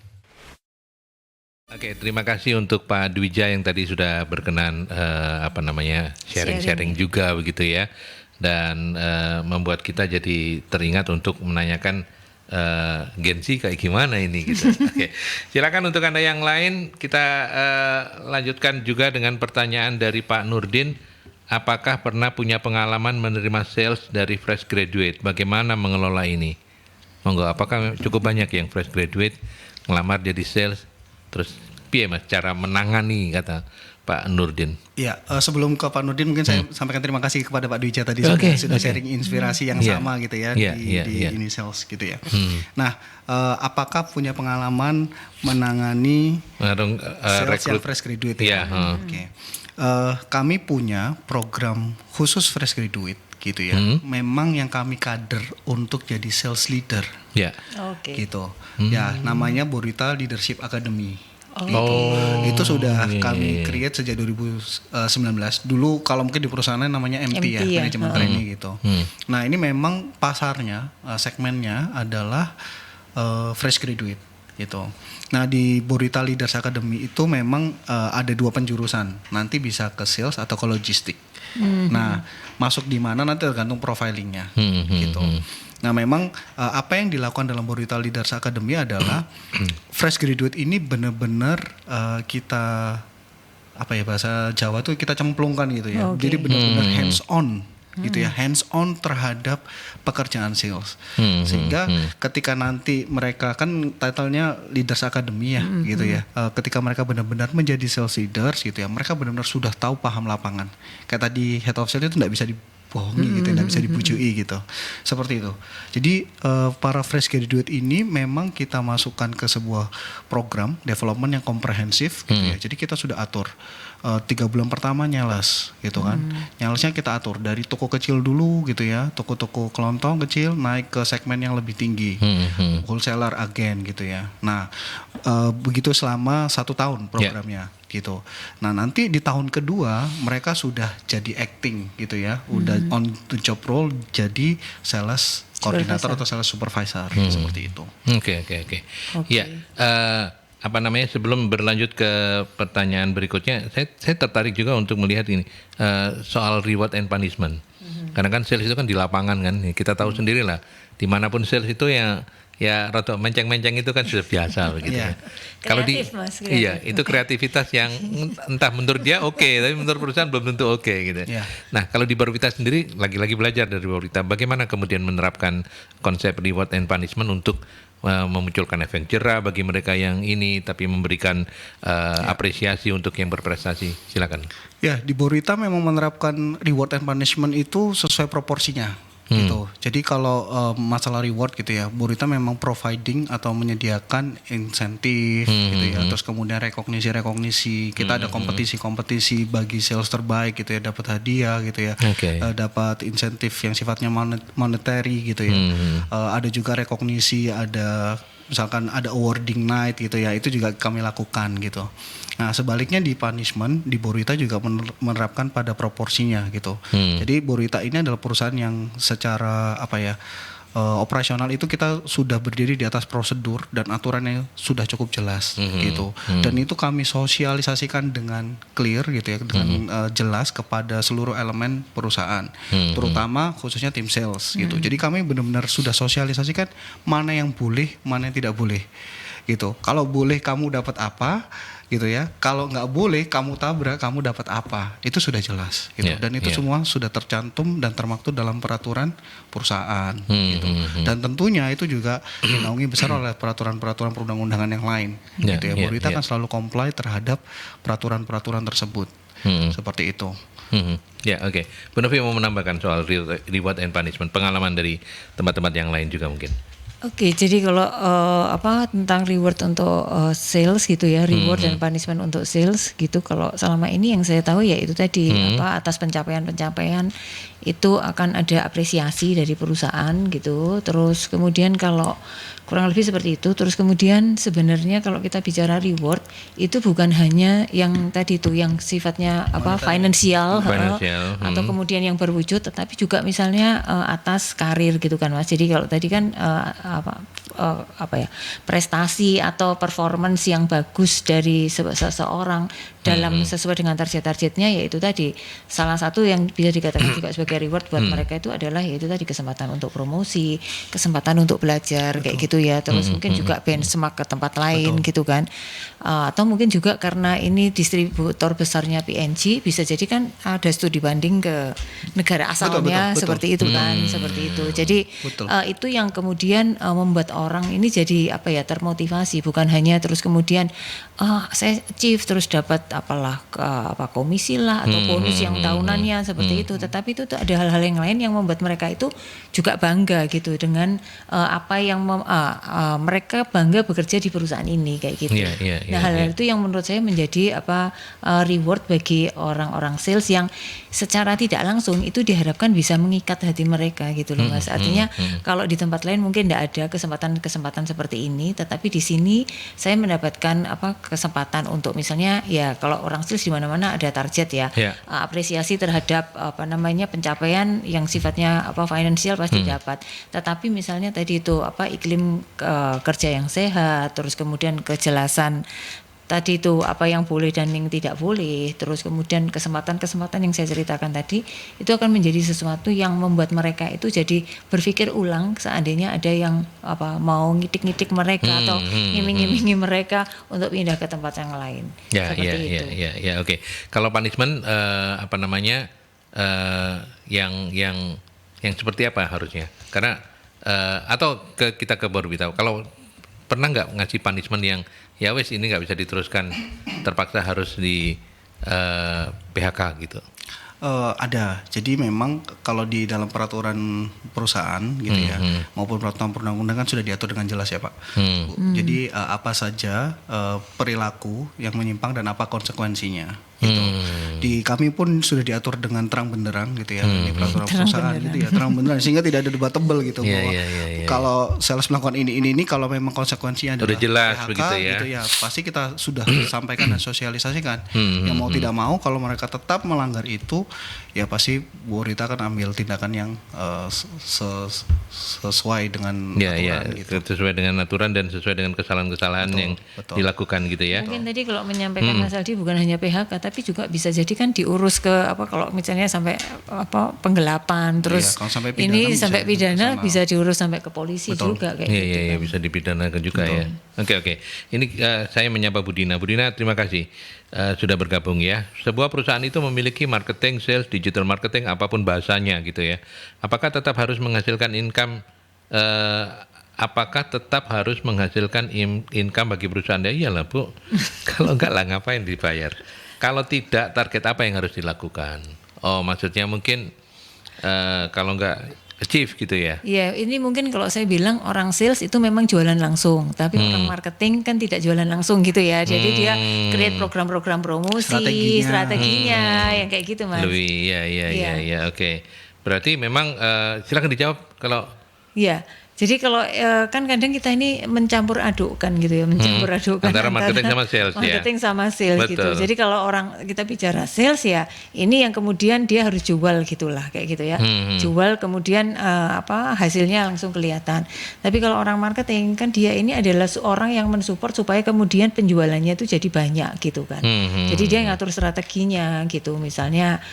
Oke, terima kasih untuk Pak Dwija yang tadi sudah berkenan sharing juga begitu ya, dan membuat kita jadi teringat untuk menanyakan Gen-Z kayak gimana ini gitu. Oke, silakan untuk Anda yang lain, kita lanjutkan juga dengan pertanyaan dari Pak Nurdin. Apakah pernah punya pengalaman menerima sales dari fresh graduate? Bagaimana mengelola ini? Monggo, apakah cukup banyak yang fresh graduate ngelamar jadi sales? Terus piye Mas cara menangani, kata Pak Nurdin? Ya, sebelum ke Pak Nurdin mungkin saya sampaikan terima kasih kepada Pak Dwija tadi sudah sharing inspirasi yang sama gitu ya di ini sales gitu ya. Nah, apakah punya pengalaman menangani sales yang fresh graduate? Oke. Kami punya program khusus fresh graduate gitu ya. Memang yang kami kader untuk jadi sales leader. Gitu. Ya, namanya Borwita Leadership Academy. Itu sudah kami create sejak 2019. Dulu kalau mungkin di perusahaan namanya MT ya, manajemen training gitu. Nah, ini memang pasarnya, segmennya adalah fresh graduate gitu. Nah, di Borwita Leaders Academy itu memang ada 2 penjurusan. Nanti bisa ke sales atau ke logistik. Nah, masuk di mana nanti tergantung profilingnya gitu. Nah, memang apa yang dilakukan dalam Borwita Leaders Academy adalah fresh graduate ini benar-benar kita bahasa Jawa tuh kita cemplungkan gitu ya. Jadi benar-benar hands on gitu ya, hands on terhadap pekerjaan sales. Sehingga ketika nanti mereka kan title-nya Leaders Academy ya gitu ya. Ketika mereka benar-benar menjadi sales leaders gitu ya, mereka benar-benar sudah tahu paham lapangan. Kayak tadi head of sales itu tidak bisa bohongi gitu, tidak bisa dibujui gitu, seperti itu. Jadi para fresh graduate ini memang kita masukkan ke sebuah program development yang komprehensif gitu ya. Jadi kita sudah atur 3 bulan pertama nyales gitu kan. Nyalesnya kita atur dari toko kecil dulu gitu ya, toko-toko kelontong kecil naik ke segmen yang lebih tinggi, wholesaler, agen gitu ya. Nah, begitu selama 1 tahun programnya. Gitu. Nah, nanti di tahun kedua mereka sudah jadi acting gitu ya, udah on the job role jadi sales koordinator atau sales supervisor seperti itu. Oke. Ya, sebelum berlanjut ke pertanyaan berikutnya, saya tertarik juga untuk melihat ini soal reward and punishment. Karena kan sales itu kan di lapangan kan, kita tahu sendiri lah, dimanapun sales itu ya rada menceng-menceng itu kan sudah biasa begitu ya. Kalau itu kreativitas yang entah menurut dia tapi menurut perusahaan belum tentu gitu. Nah, kalau di Borwita sendiri lagi-lagi belajar dari Borwita, bagaimana kemudian menerapkan konsep reward and punishment untuk memunculkan efek jerah bagi mereka yang ini, tapi memberikan apresiasi untuk yang berprestasi. Silakan. Ya, di Borwita memang menerapkan reward and punishment itu sesuai proporsinya. Gitu. Jadi kalau masalah reward gitu ya, Borwita memang providing atau menyediakan insentif gitu ya, terus kemudian rekognisi, kita ada kompetisi bagi sales terbaik gitu ya, dapat hadiah gitu ya, dapat insentif yang sifatnya monetary gitu ya, ada juga rekognisi, ada misalkan ada awarding night gitu ya, itu juga kami lakukan gitu. Nah, sebaliknya di punishment, di Borwita juga menerapkan pada proporsinya gitu. Jadi Borwita ini adalah perusahaan yang secara operasional itu kita sudah berdiri di atas prosedur dan aturan yang sudah cukup jelas gitu. Dan itu kami sosialisasikan dengan clear gitu ya, dengan jelas kepada seluruh elemen perusahaan, terutama khususnya tim sales gitu. Jadi kami benar-benar sudah sosialisasikan mana yang boleh, mana yang tidak boleh gitu. Kalau boleh kamu dapat apa gitu ya. Kalau nggak boleh kamu tabrak, kamu dapat apa? Itu sudah jelas gitu. Dan itu semua sudah tercantum dan termaktub dalam peraturan perusahaan gitu. Dan tentunya itu juga dinaungi besar oleh peraturan-peraturan perundang-undangan yang lain gitu ya. Burita kan selalu comply terhadap peraturan-peraturan tersebut. Seperti itu. Ya, oke. Bu Novi mau menambahkan soal reward and punishment, pengalaman dari tempat-tempat yang lain juga mungkin. Oke, jadi kalau tentang reward untuk sales gitu ya, reward dan punishment untuk sales gitu. Kalau selama ini yang saya tahu ya itu tadi atas pencapaian-pencapaian itu akan ada apresiasi dari perusahaan gitu. Terus kemudian kalau kurang lebih seperti itu. Terus kemudian sebenarnya kalau kita bicara reward itu bukan hanya yang tadi itu yang sifatnya finansial atau kemudian yang berwujud, tetapi juga misalnya atas karir gitu kan Mas. Jadi kalau tadi kan prestasi atau performance yang bagus dari seseorang dalam sesuai dengan target-targetnya, yaitu tadi salah satu yang bisa dikatakan juga sebagai reward buat mereka itu adalah yaitu tadi kesempatan untuk promosi, kesempatan untuk belajar kayak gitu ya. Terus mungkin juga benchmark ke tempat lain gitu kan, atau mungkin juga karena ini distributor besarnya PNG, bisa jadi kan ada studi banding ke negara asalnya seperti itu kan, seperti itu. Jadi itu yang kemudian membuat orang ini jadi termotivasi, bukan hanya terus kemudian saya achieve terus dapat komisi lah atau bonus yang tahunannya seperti itu, tetapi itu ada hal-hal yang lain yang membuat mereka itu juga bangga gitu dengan apa yang mereka bangga bekerja di perusahaan ini kayak gitu. Nah hal-hal itu yang menurut saya menjadi reward bagi orang-orang sales yang secara tidak langsung itu diharapkan bisa mengikat hati mereka gitu loh Mas. Artinya kalau di tempat lain mungkin tidak ada kesempatan seperti ini, tetapi di sini saya mendapatkan kesempatan untuk misalnya ya kalau orang sales di mana-mana ada target ya, apresiasi terhadap pencapaian yang sifatnya finansial pasti dapat. Tetapi misalnya tadi itu iklim kerja yang sehat, terus kemudian kejelasan tadi itu apa yang boleh dan yang tidak boleh, terus kemudian kesempatan-kesempatan yang saya ceritakan tadi itu akan menjadi sesuatu yang membuat mereka itu jadi berpikir ulang seandainya ada yang mau ngitik-ngitik mereka atau ngiming-ngimingi mereka untuk pindah ke tempat yang lain. Oke. Kalau punishment yang seperti apa harusnya? Karena kita ke Burita, kalau pernah nggak ngasih punishment yang ya wes ini nggak bisa diteruskan, terpaksa harus di PHK gitu? Ada. Jadi memang kalau di dalam peraturan perusahaan gitu ya, maupun peraturan perundang-undangan sudah diatur dengan jelas ya Pak. Jadi apa saja perilaku yang menyimpang dan apa konsekuensinya. Gitu. Di kami pun sudah diatur dengan terang benderang gitu ya, di peraturan perusahaan gitu ya, terang benderang sehingga tidak ada debatable gitu bahwa kalau sales melakukan ini kalau memang konsekuensinya adalah jelas PHK begitu ya. Gitu ya, pasti kita sudah sampaikan dan sosialisasikan. Yang mau tidak mau kalau mereka tetap melanggar itu ya pasti Burita akan ambil tindakan yang sesuai dengan aturan gitu. Sesuai dengan aturan dan sesuai dengan kesalahan-kesalahan yang dilakukan gitu ya. Mungkin tadi kalau menyampaikan Mas Aldi bukan hanya PHK tapi juga bisa jadi kan diurus ke kalau misalnya sampai penggelapan terus sampai sampai pidana bisa diurus sampai ke polisi juga kayak gitu. Iya bisa dipidanakan juga ya. Oke. Ini saya menyapa Budina. Budina, terima kasih sudah bergabung ya. Sebuah perusahaan itu memiliki marketing, sales, digital marketing, apapun bahasanya gitu ya. Apakah tetap harus menghasilkan income? Apakah tetap harus menghasilkan income bagi perusahaan? Ya iyalah Bu. Kalau enggak lah ngapain dibayar? Kalau tidak, target apa yang harus dilakukan? Oh, maksudnya mungkin kalau enggak achieve gitu ya? Iya, ini mungkin kalau saya bilang orang sales itu memang jualan langsung, tapi orang marketing kan tidak jualan langsung gitu ya. Jadi dia create program-program promosi, strateginya yang kayak gitu Mas. Iya, oke. Berarti memang silakan dijawab kalau. Iya. Jadi kalau kan kadang kita ini mencampur adukkan gitu ya, antara marketing sama sales sama sales gitu. Jadi kalau orang kita bicara sales ya, ini yang kemudian dia harus jual gitulah kayak gitu ya. Jual kemudian hasilnya langsung kelihatan. Tapi kalau orang marketing kan dia ini adalah seorang yang mensupport supaya kemudian penjualannya itu jadi banyak gitu kan. Jadi dia ngatur strateginya gitu. Misalnya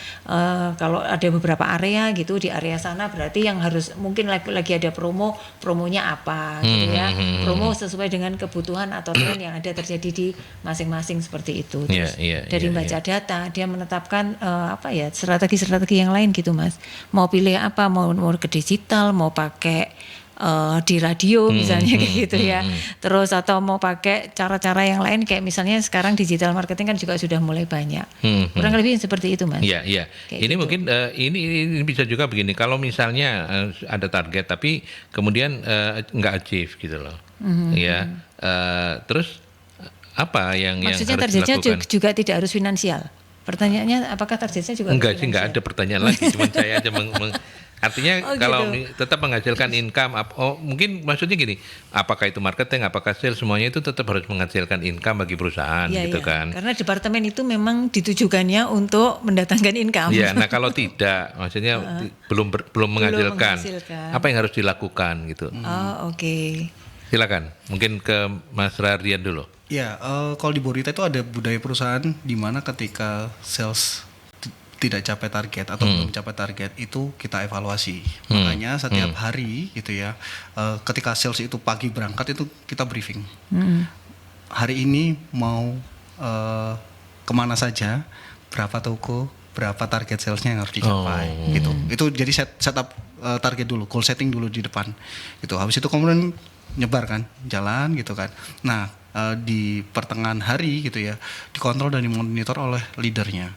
kalau ada beberapa area gitu, di area sana berarti yang harus mungkin lagi ada promo promonya apa gitu ya. Promo sesuai dengan kebutuhan atau tren yang ada terjadi di masing-masing seperti itu. Terus dari membaca data dia menetapkan strategi-strategi yang lain gitu Mas. Mau pilih apa, mau ke digital, mau pakai di radio misalnya kayak gitu ya. Terus atau mau pakai cara-cara yang lain kayak misalnya sekarang digital marketing kan juga sudah mulai banyak. Kurang lebih seperti itu Mas. Iya, iya. Ini gitu. Mungkin ini bisa juga begini. Kalau misalnya ada target tapi kemudian nggak achieve gitu loh. Ya. Terus apa yang maksudnya harus targetnya dilakukan? juga tidak harus finansial. Pertanyaannya apakah targetnya juga enggak sih, enggak ada pertanyaan lagi. Cuma saya aja artinya kalau gitu. tetap menghasilkan income, mungkin maksudnya gini, apakah itu marketing, apakah sales, semuanya itu tetap harus menghasilkan income bagi perusahaan gitu kan. Karena departemen itu memang ditujukannya untuk mendatangkan income. Iya, nah kalau tidak, maksudnya belum menghasilkan, apa yang harus dilakukan gitu. Oke. Silakan, mungkin ke Mas Rardian dulu. Ya, kalau di Borita itu ada budaya perusahaan di mana ketika sales tidak capai target atau belum mencapai target itu kita evaluasi. Makanya setiap hari gitu ya, ketika sales itu pagi berangkat itu kita briefing. Hari ini mau kemana saja, berapa toko, berapa target salesnya yang harus dicapai gitu. Itu jadi setup target dulu, goal setting dulu di depan. Gitu. Habis itu kemudian nyebar kan, jalan gitu kan. Nah, di pertengahan hari gitu ya, dikontrol dan dimonitor oleh leadernya.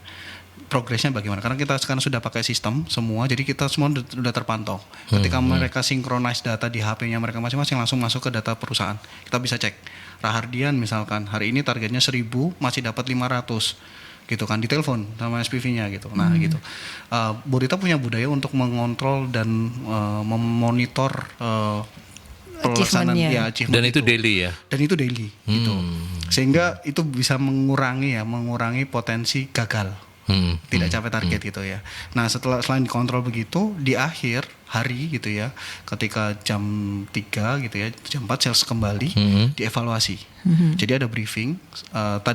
Progresnya bagaimana? Karena kita sekarang sudah pakai sistem semua, jadi kita semua sudah terpantau. Ketika mereka synchronize data di HP-nya mereka masing-masing langsung masuk ke data perusahaan. Kita bisa cek. Rahardian misalkan hari ini targetnya 1000 masih dapat 500 gitu kan, di telepon sama SPV-nya gitu. Nah gitu. Borita punya budaya untuk mengontrol dan memonitor pelaksanaan achievement dan itu daily ya. Dan itu daily gitu. Sehingga itu bisa mengurangi potensi gagal. Tidak capai target gitu ya. Nah selain dikontrol begitu, di akhir hari gitu ya, ketika jam 3 gitu ya, jam 4 sales kembali, dievaluasi. Jadi ada briefing,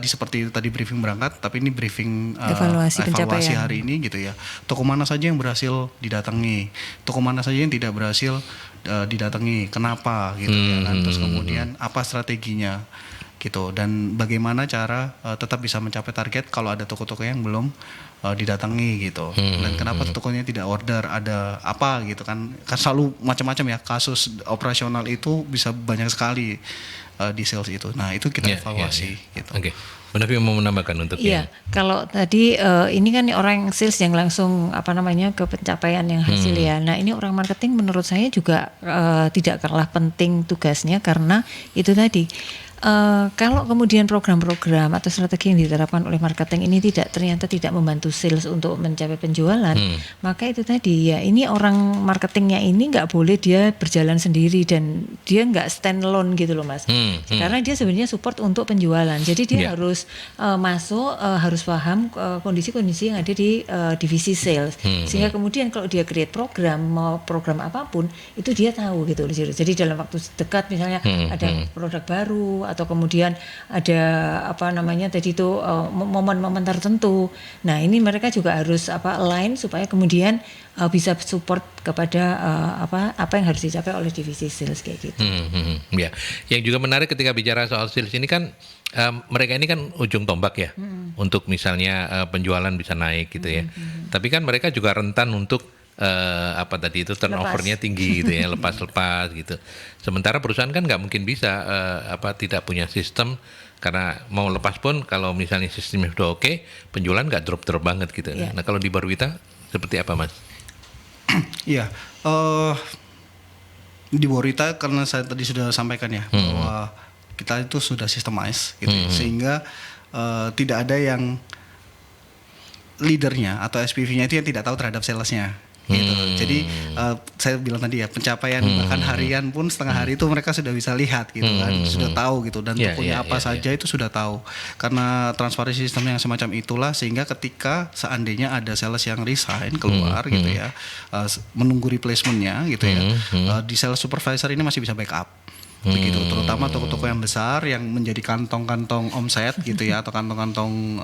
seperti tadi briefing berangkat, tapi ini briefing evaluasi hari ini gitu ya. Toko mana saja yang berhasil didatangi, toko mana saja yang tidak berhasil didatangi, kenapa gitu ya kan. Terus kemudian apa strateginya gitu, dan bagaimana cara tetap bisa mencapai target kalau ada toko-toko yang belum didatangi gitu. Dan kenapa tokonya tidak order, ada apa gitu kan selalu macam-macam ya, kasus operasional itu bisa banyak sekali di sales itu. Nah itu kita evaluasi gitu. Oke. Mbak Novi mau menambahkan untuk ini? Kalau tadi ini kan orang sales yang langsung ke pencapaian yang hasil ya. Nah ini orang marketing menurut saya juga tidak kalah penting tugasnya, karena itu tadi kalau kemudian program-program atau strategi yang diterapkan oleh marketing ini ternyata tidak membantu sales untuk mencapai penjualan, maka itu tadi ya, ini orang marketingnya ini nggak boleh dia berjalan sendiri dan dia nggak stand alone gitu loh Mas. Karena dia sebenarnya support untuk penjualan. Jadi dia harus masuk, harus paham kondisi-kondisi yang ada di divisi sales. Sehingga kemudian kalau dia create mau program apapun itu dia tahu gitu. Jadi dalam waktu dekat misalnya ada produk baru atau kemudian ada tadi itu momen-momen tertentu. Nah ini mereka juga harus align supaya kemudian bisa support kepada apa yang harus dicapai oleh divisi sales kayak gitu. Ya, yang juga menarik ketika bicara soal sales ini kan mereka ini kan ujung tombak ya untuk misalnya penjualan bisa naik gitu ya. Tapi kan mereka juga rentan untuk turnovernya tinggi gitu ya, lepas-lepas gitu. Sementara perusahaan kan nggak mungkin bisa tidak punya sistem, karena mau lepas pun kalau misalnya sistemnya sudah oke, penjualan nggak drop banget gitu. Nah kalau di Borita seperti apa Mas? Iya, di Borita karena saya tadi sudah sampaikan ya bahwa kita itu sudah systemize gitu, sehingga tidak ada yang leadernya atau SPV-nya itu yang tidak tahu terhadap salesnya. Gitu. Jadi saya bilang tadi ya, pencapaian bahkan harian pun setengah hari itu mereka sudah bisa lihat gitu kan, sudah tahu gitu, dan tokonya apa saja itu sudah tahu, karena transparansi sistem yang semacam itulah, sehingga ketika seandainya ada sales yang resign keluar gitu ya, menunggu replacementnya gitu ya, di sales supervisor ini masih bisa backup. Begitu, terutama toko-toko yang besar yang menjadi kantong-kantong omset gitu ya, atau kantong-kantong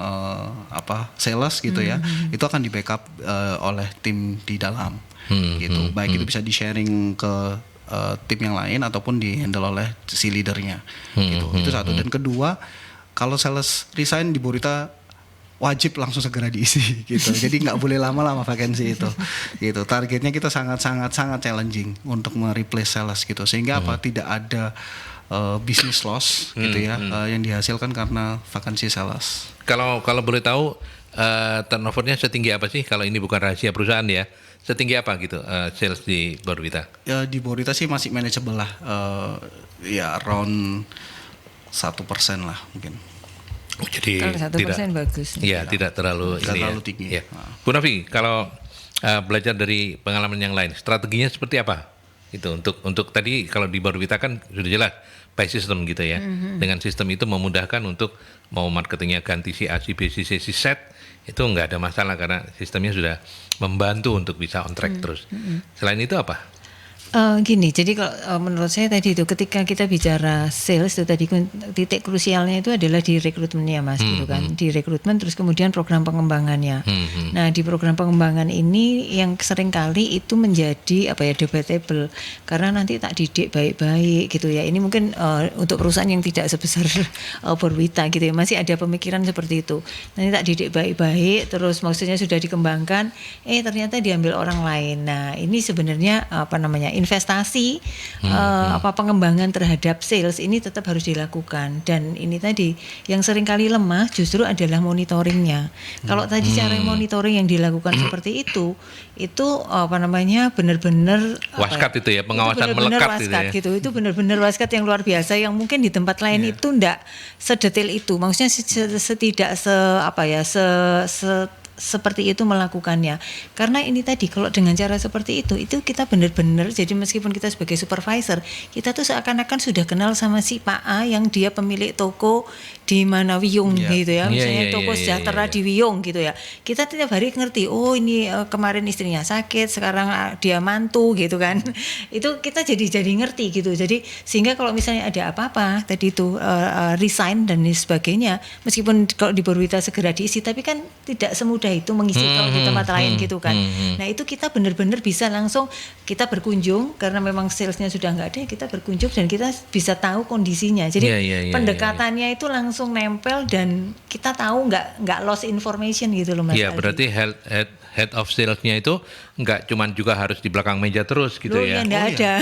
sales gitu ya, itu akan di backup oleh tim di dalam gitu. Baik itu bisa di sharing ke tim yang lain ataupun di handle oleh si leadernya gitu. Itu satu. Dan kedua, kalau sales resign di Borita wajib langsung segera diisi gitu. Jadi nggak boleh lama-lama vakansi itu. Gitu. Targetnya kita sangat challenging untuk mereplace sales gitu. Sehingga tidak ada business loss gitu ya yang dihasilkan karena vakansi sales. Kalau boleh tahu turnovernya setinggi apa sih? Kalau ini bukan rahasia perusahaan ya, setinggi apa gitu sales di Borita? Ya, di Borita sih masih manageable lah, ya around 1% lah mungkin. Oh, jadi kalau 1% bagus. Iya, tidak terlalu tinggi. Ya. Bu Novi, kalau belajar dari pengalaman yang lain, strateginya seperti apa? Itu untuk tadi kalau di Borita kan sudah jelas by system gitu ya. Dengan sistem itu memudahkan untuk mau marketingnya ganti si A, si B, si C, si Z, itu nggak ada masalah karena sistemnya sudah membantu untuk bisa on track terus. Selain itu apa? Gini, jadi kalau menurut saya tadi itu ketika kita bicara sales itu tadi titik krusialnya itu adalah di rekrutmennya Mas gitu kan, di rekrutmen terus kemudian program pengembangannya. Nah di program pengembangan ini yang seringkali itu menjadi debatable karena nanti tak didik baik-baik gitu ya. Ini mungkin untuk perusahaan yang tidak sebesar Borwita gitu ya masih ada pemikiran seperti itu. Nanti tak didik baik-baik terus maksudnya sudah dikembangkan, ternyata diambil orang lain. Nah ini sebenarnya investasi pengembangan terhadap sales ini tetap harus dilakukan dan ini tadi yang seringkali lemah justru adalah monitoringnya. Kalau tadi cara monitoring yang dilakukan seperti itu benar-benar waskat itu ya, pengawasan melekat gitu. Itu benar-benar waskat yang luar biasa yang mungkin di tempat lain itu enggak sedetail itu. Maksudnya seperti itu melakukannya. Karena ini tadi kalau dengan cara seperti itu kita benar-benar jadi meskipun kita sebagai supervisor, kita tuh seakan-akan sudah kenal sama si Pak A yang dia pemilik toko di mana Wiyung gitu ya. Misalnya toko sejahtera di Wiyung gitu ya. Kita tiap hari ngerti, oh ini kemarin istrinya sakit, sekarang dia mantu gitu kan. Itu kita jadi ngerti gitu. Jadi sehingga kalau misalnya ada apa-apa tadi itu resign dan sebagainya, meskipun kalau di Borwita segera diisi, tapi kan tidak semudah itu mengisi kalau di tempat lain gitu kan. Nah itu kita benar-benar bisa langsung kita berkunjung karena memang salesnya sudah nggak ada, kita berkunjung dan kita bisa tahu kondisinya. Jadi pendekatannya itu langsung nempel dan kita tahu nggak lost information gitu loh Mas. Iya berarti head of salesnya itu nggak cuman juga harus di belakang meja terus gitu ya. Nggak ada.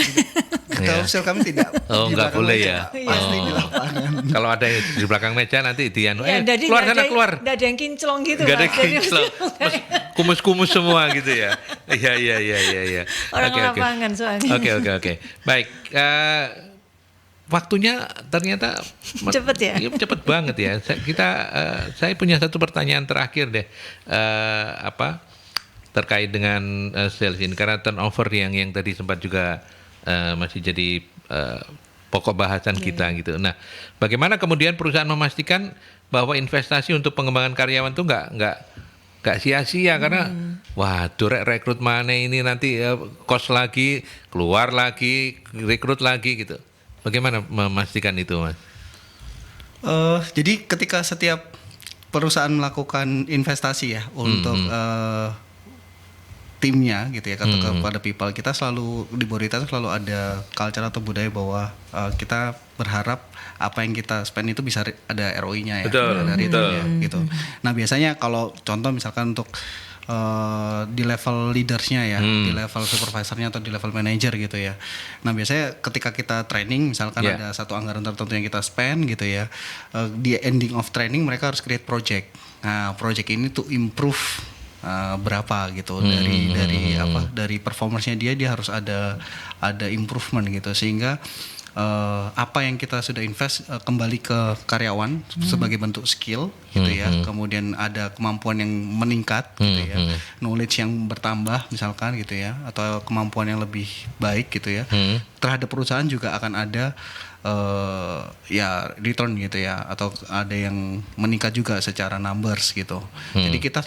Kalau sales kami tidak. Nggak boleh ya. Pasti di lapangan. Kalau ada yang di belakang meja nanti keluar sana keluar. Nggak ada yang kinclong gitu. Nggak ada yang kinclong. Kumus-kumus semua gitu ya. Iya. Orang lapangan soalnya. Oke. Baik. Waktunya ternyata cepet ya. Iya, cepet banget ya. Saya punya satu pertanyaan terakhir deh. Terkait dengan sales ini karena turnover yang tadi sempat juga masih jadi pokok bahasan kita gitu. Nah, bagaimana kemudian perusahaan memastikan bahwa investasi untuk pengembangan karyawan itu nggak sia-sia karena waduh rekrut mana ini nanti kos lagi, keluar lagi, rekrut lagi gitu. Bagaimana memastikan itu, Mas? Jadi ketika setiap perusahaan melakukan investasi ya untuk timnya gitu ya kepada people, kita selalu di Borita selalu ada culture atau budaya bahwa kita berharap apa yang kita spend itu bisa ada ROI-nya ya. Betul, dari itu ya, gitu. Nah biasanya kalau contoh misalkan untuk di level leadersnya ya, di level supervisornya atau di level manager gitu ya. Nah biasanya ketika kita training, misalkan ada satu anggaran tertentu yang kita spend gitu ya, di ending of training mereka harus create project. Nah project ini to improve berapa gitu dari performance-nya dia harus ada improvement gitu sehingga apa yang kita sudah invest kembali ke karyawan sebagai bentuk skill gitu ya, kemudian ada kemampuan yang meningkat gitu ya, knowledge yang bertambah misalkan gitu ya, atau kemampuan yang lebih baik gitu ya, terhadap perusahaan juga akan ada return gitu ya, atau ada yang meningkat juga secara numbers gitu. Jadi kita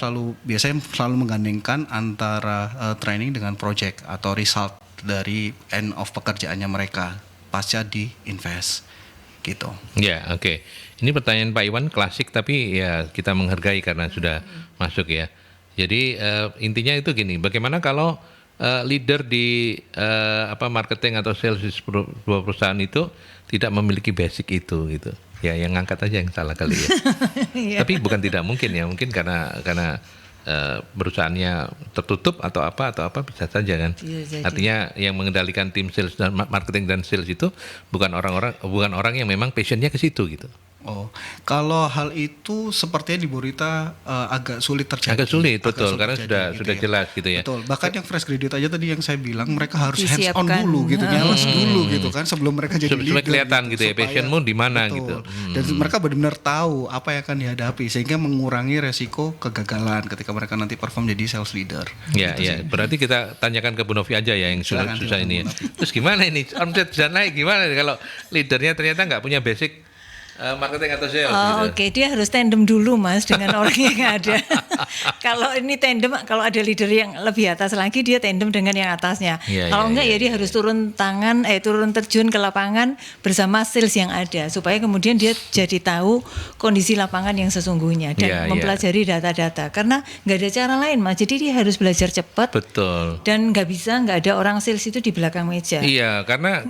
biasanya selalu menggandengkan antara training dengan project atau result dari end of pekerjaannya mereka pasca di invest gitu. Ya, oke. Ini pertanyaan Pak Iwan klasik tapi ya kita menghargai karena sudah masuk ya. Jadi intinya itu gini, bagaimana kalau leader di marketing atau sales di sebuah perusahaan itu tidak memiliki basic itu gitu. Ya, yang ngangkat aja yang salah kali ya. Tapi bukan tidak mungkin ya, mungkin karena perusahaannya tertutup atau apa bisa saja kan. Artinya yang mengendalikan tim sales dan marketing dan sales itu bukan orang yang memang passionnya ke situ gitu. Oh, kalau hal itu sepertinya di Borita agak sulit terjadi. Agak sulit, betul, karena sudah jelas gitu ya. Betul, bahkan yang fresh graduate aja tadi yang saya bilang mereka harus hands on dulu gitu, nyales dulu gitu kan sebelum mereka jadi leader. Supaya kelihatan gitu ya, passionmu di mana gitu. Dan mereka benar-benar tahu apa yang akan dihadapi sehingga mengurangi resiko kegagalan ketika mereka nanti perform jadi sales leader. Ya, gitu berarti kita tanyakan ke Bu Novi aja ya yang susah ini ya. Terus gimana ini, omset bisa naik gimana kalau leadernya ternyata nggak punya basic marketing atau sales gitu. Oke, dia harus tandem dulu Mas dengan orang yang ada. Kalau ini tandem, kalau ada leader yang lebih atas lagi dia tandem dengan yang atasnya. Kalau enggak ya dia harus turun terjun ke lapangan bersama sales yang ada supaya kemudian dia jadi tahu kondisi lapangan yang sesungguhnya dan mempelajari data-data. Karena nggak ada cara lain Mas. Jadi dia harus belajar cepat. Betul. Dan nggak ada orang sales itu di belakang meja. Iya, karena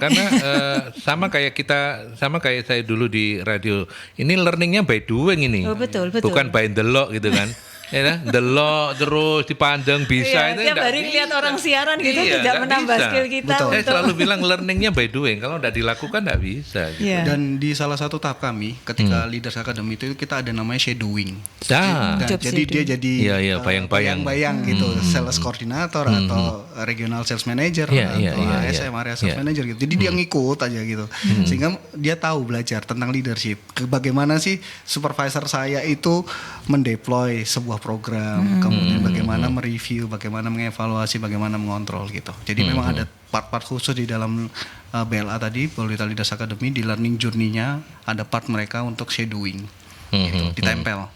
sama kayak saya dulu di radio, ini learningnya by doing ini. Oh, betul. Bukan by the law gitu kan. Ya, delok terus dipandang bisa itu tiap hari lihat orang siaran gitu tidak menambah bisa. skill kita. Saya selalu bilang learningnya by doing, kalau tidak dilakukan tidak bisa gitu. Dan di salah satu tahap kami ketika Leaders Academy itu kita ada namanya shadowing. Jadi dia jadi bayang-bayang gitu, sales coordinator atau regional sales manager atau ASM area sales manager gitu. Jadi dia ngikut aja gitu. Sehingga dia tahu belajar tentang leadership. Bagaimana sih supervisor saya itu mendeploy sebuah program, kemudian bagaimana mereview, bagaimana mengevaluasi, bagaimana mengontrol gitu. Jadi memang ada part-part khusus di dalam BLA tadi, Borita Leaders Academy, di learning journey-nya ada part mereka untuk shadowing, gitu, ditempel.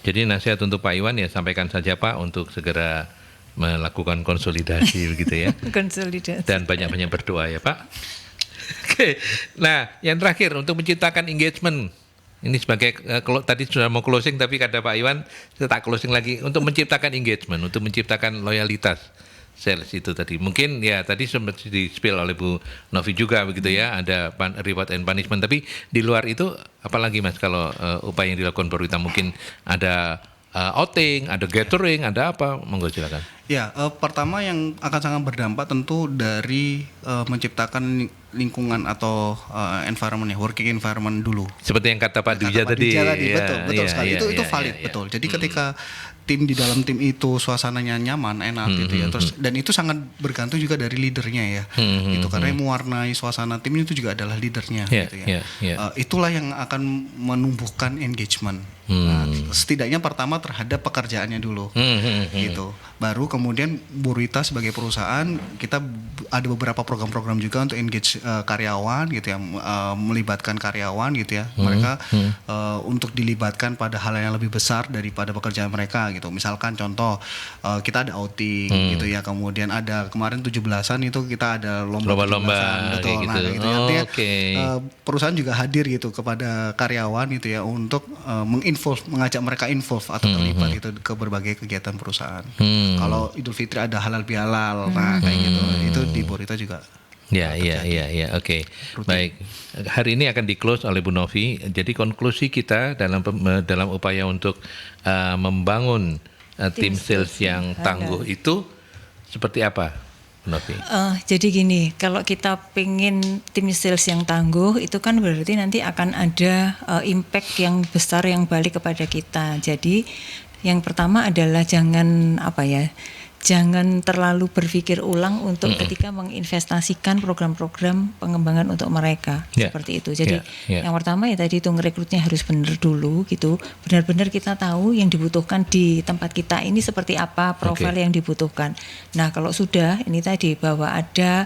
Jadi nasihat untuk Pak Iwan ya sampaikan saja Pak untuk segera melakukan konsolidasi begitu ya. Konsolidasi. Dan banyak-banyak berdoa ya Pak. Oke. Nah, yang terakhir untuk menciptakan engagement. Ini sebagai tadi sudah mau closing tapi kata Pak Iwan saya tak closing lagi, untuk menciptakan engagement, untuk menciptakan loyalitas sales itu tadi. Mungkin ya tadi sempat di-spill oleh Bu Novi juga begitu ya, ada reward and punishment, tapi di luar itu apalagi Mas kalau upaya yang dilakukan Borita, mungkin ada outing, ada gathering, ada apa? Monggo silakan. Ya, pertama yang akan sangat berdampak tentu dari menciptakan lingkungan atau environment ya, working environment dulu. Seperti yang kata Pak Dwija tadi. Betul sekali. Itu valid, betul. Jadi ketika tim di dalam tim itu suasananya nyaman, enak gitu ya. Terus dan itu sangat bergantung juga dari leadernya ya. Gitu karena yang mewarnai suasana tim itu juga adalah leadernya gitu ya. Itulah yang akan menumbuhkan engagement. Nah, setidaknya pertama terhadap pekerjaannya dulu. Gitu. Baru kemudian Borita sebagai perusahaan kita ada beberapa program-program juga untuk engage karyawan gitu ya, melibatkan karyawan gitu ya. Mereka untuk dilibatkan pada hal yang lebih besar daripada pekerjaan mereka gitu. Misalkan contoh kita ada outing gitu ya, kemudian ada kemarin 17-an itu kita ada lomba-lomba betul gitu. Nah gitu. Artinya perusahaan juga hadir gitu kepada karyawan gitu ya untuk mengajak mereka involve atau terlibat gitu ke berbagai kegiatan perusahaan. Kalau Idul Fitri ada halal bihalal, nah kayak gitu. Itu di Borita juga. Ya, oke. Baik. Hari ini akan di-close oleh Bu Novi. Jadi konklusi kita dalam upaya untuk membangun tim sales yang tangguh itu seperti apa, Bu Novi? Jadi gini, kalau kita pengen tim sales yang tangguh itu kan berarti nanti akan ada impact yang besar yang balik kepada kita. Jadi yang pertama adalah jangan terlalu berpikir ulang untuk ketika menginvestasikan program-program pengembangan untuk mereka seperti itu. Jadi yang pertama ya tadi itu ngerekrutnya harus benar dulu gitu. Benar-benar kita tahu yang dibutuhkan di tempat kita ini seperti apa, profil yang dibutuhkan. Nah, kalau sudah ini tadi bahwa ada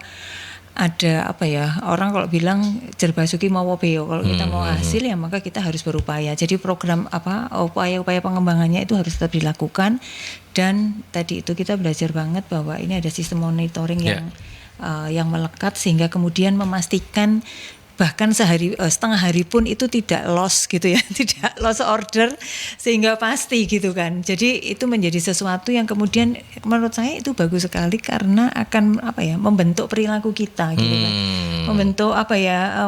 orang kalau bilang jerbasuki mau beo, kalau kita mau hasil ya maka kita harus berupaya. Jadi program upaya-upaya pengembangannya itu harus tetap dilakukan, dan tadi itu kita belajar banget bahwa ini ada sistem monitoring yang melekat sehingga kemudian memastikan bahkan setengah hari pun itu tidak loss gitu ya, tidak loss order sehingga pasti gitu kan. Jadi itu menjadi sesuatu yang kemudian menurut saya itu bagus sekali karena akan membentuk perilaku kita gitu kan. Membentuk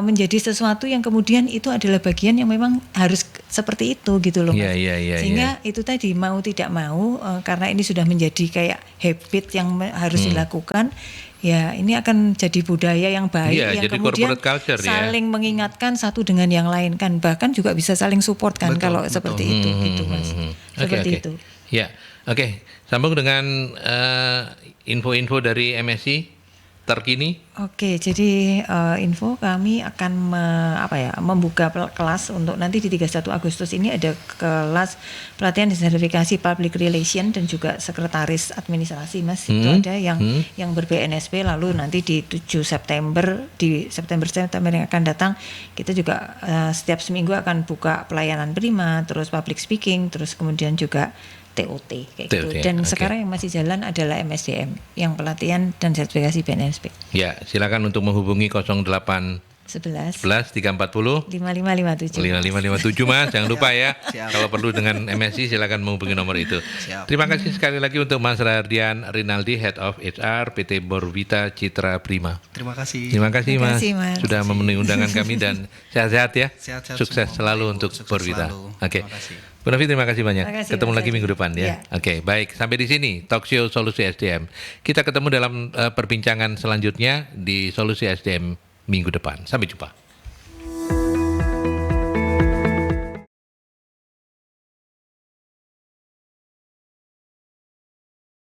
menjadi sesuatu yang kemudian itu adalah bagian yang memang harus seperti itu gitu loh. Sehingga itu tadi mau tidak mau karena ini sudah menjadi kayak habit yang harus dilakukan. Ya, ini akan jadi budaya yang baik yang jadi kemudian culture, saling mengingatkan satu dengan yang lain kan, bahkan juga bisa saling support kan kalau seperti itu gitu Mas. Seperti itu. Ya, oke. Sambung dengan info-info dari MSI terkini. Oke, jadi info kami akan membuka kelas untuk nanti di 31 Agustus ini ada kelas pelatihan dan sertifikasi public relation dan juga sekretaris administrasi Mas. Itu ada yang ber-BNSP, lalu nanti di 7 September yang akan datang kita juga setiap seminggu akan buka pelayanan prima, terus public speaking, terus kemudian juga TOT kayak gitu. Dan sekarang yang masih jalan adalah MSDM yang pelatihan dan sertifikasi BNSP. Ya, silakan untuk menghubungi 08 11 340 5557 5557 Mas, jangan lupa ya. Kalau perlu dengan MSI silakan menghubungi nomor itu. Terima kasih sekali lagi untuk Mas Rardian Rinaldi, Head of HR PT Borvita Citra Prima. Terima kasih. Terima kasih Mas, Mas. sudah memenuhi undangan kami dan sehat-sehat ya. Sehat-sehat Sukses semua. selalu untuk Sukses Borvita. selalu. Oke. Terima kasih. Bu Novi, terima kasih banyak. Terima kasih, Ketemu Mas lagi Edi. minggu depan ya. Ya. Oke, baik. Sampai di sini Talk Show Solusi SDM. Kita ketemu dalam perbincangan selanjutnya di Solusi SDM minggu depan. Sampai jumpa.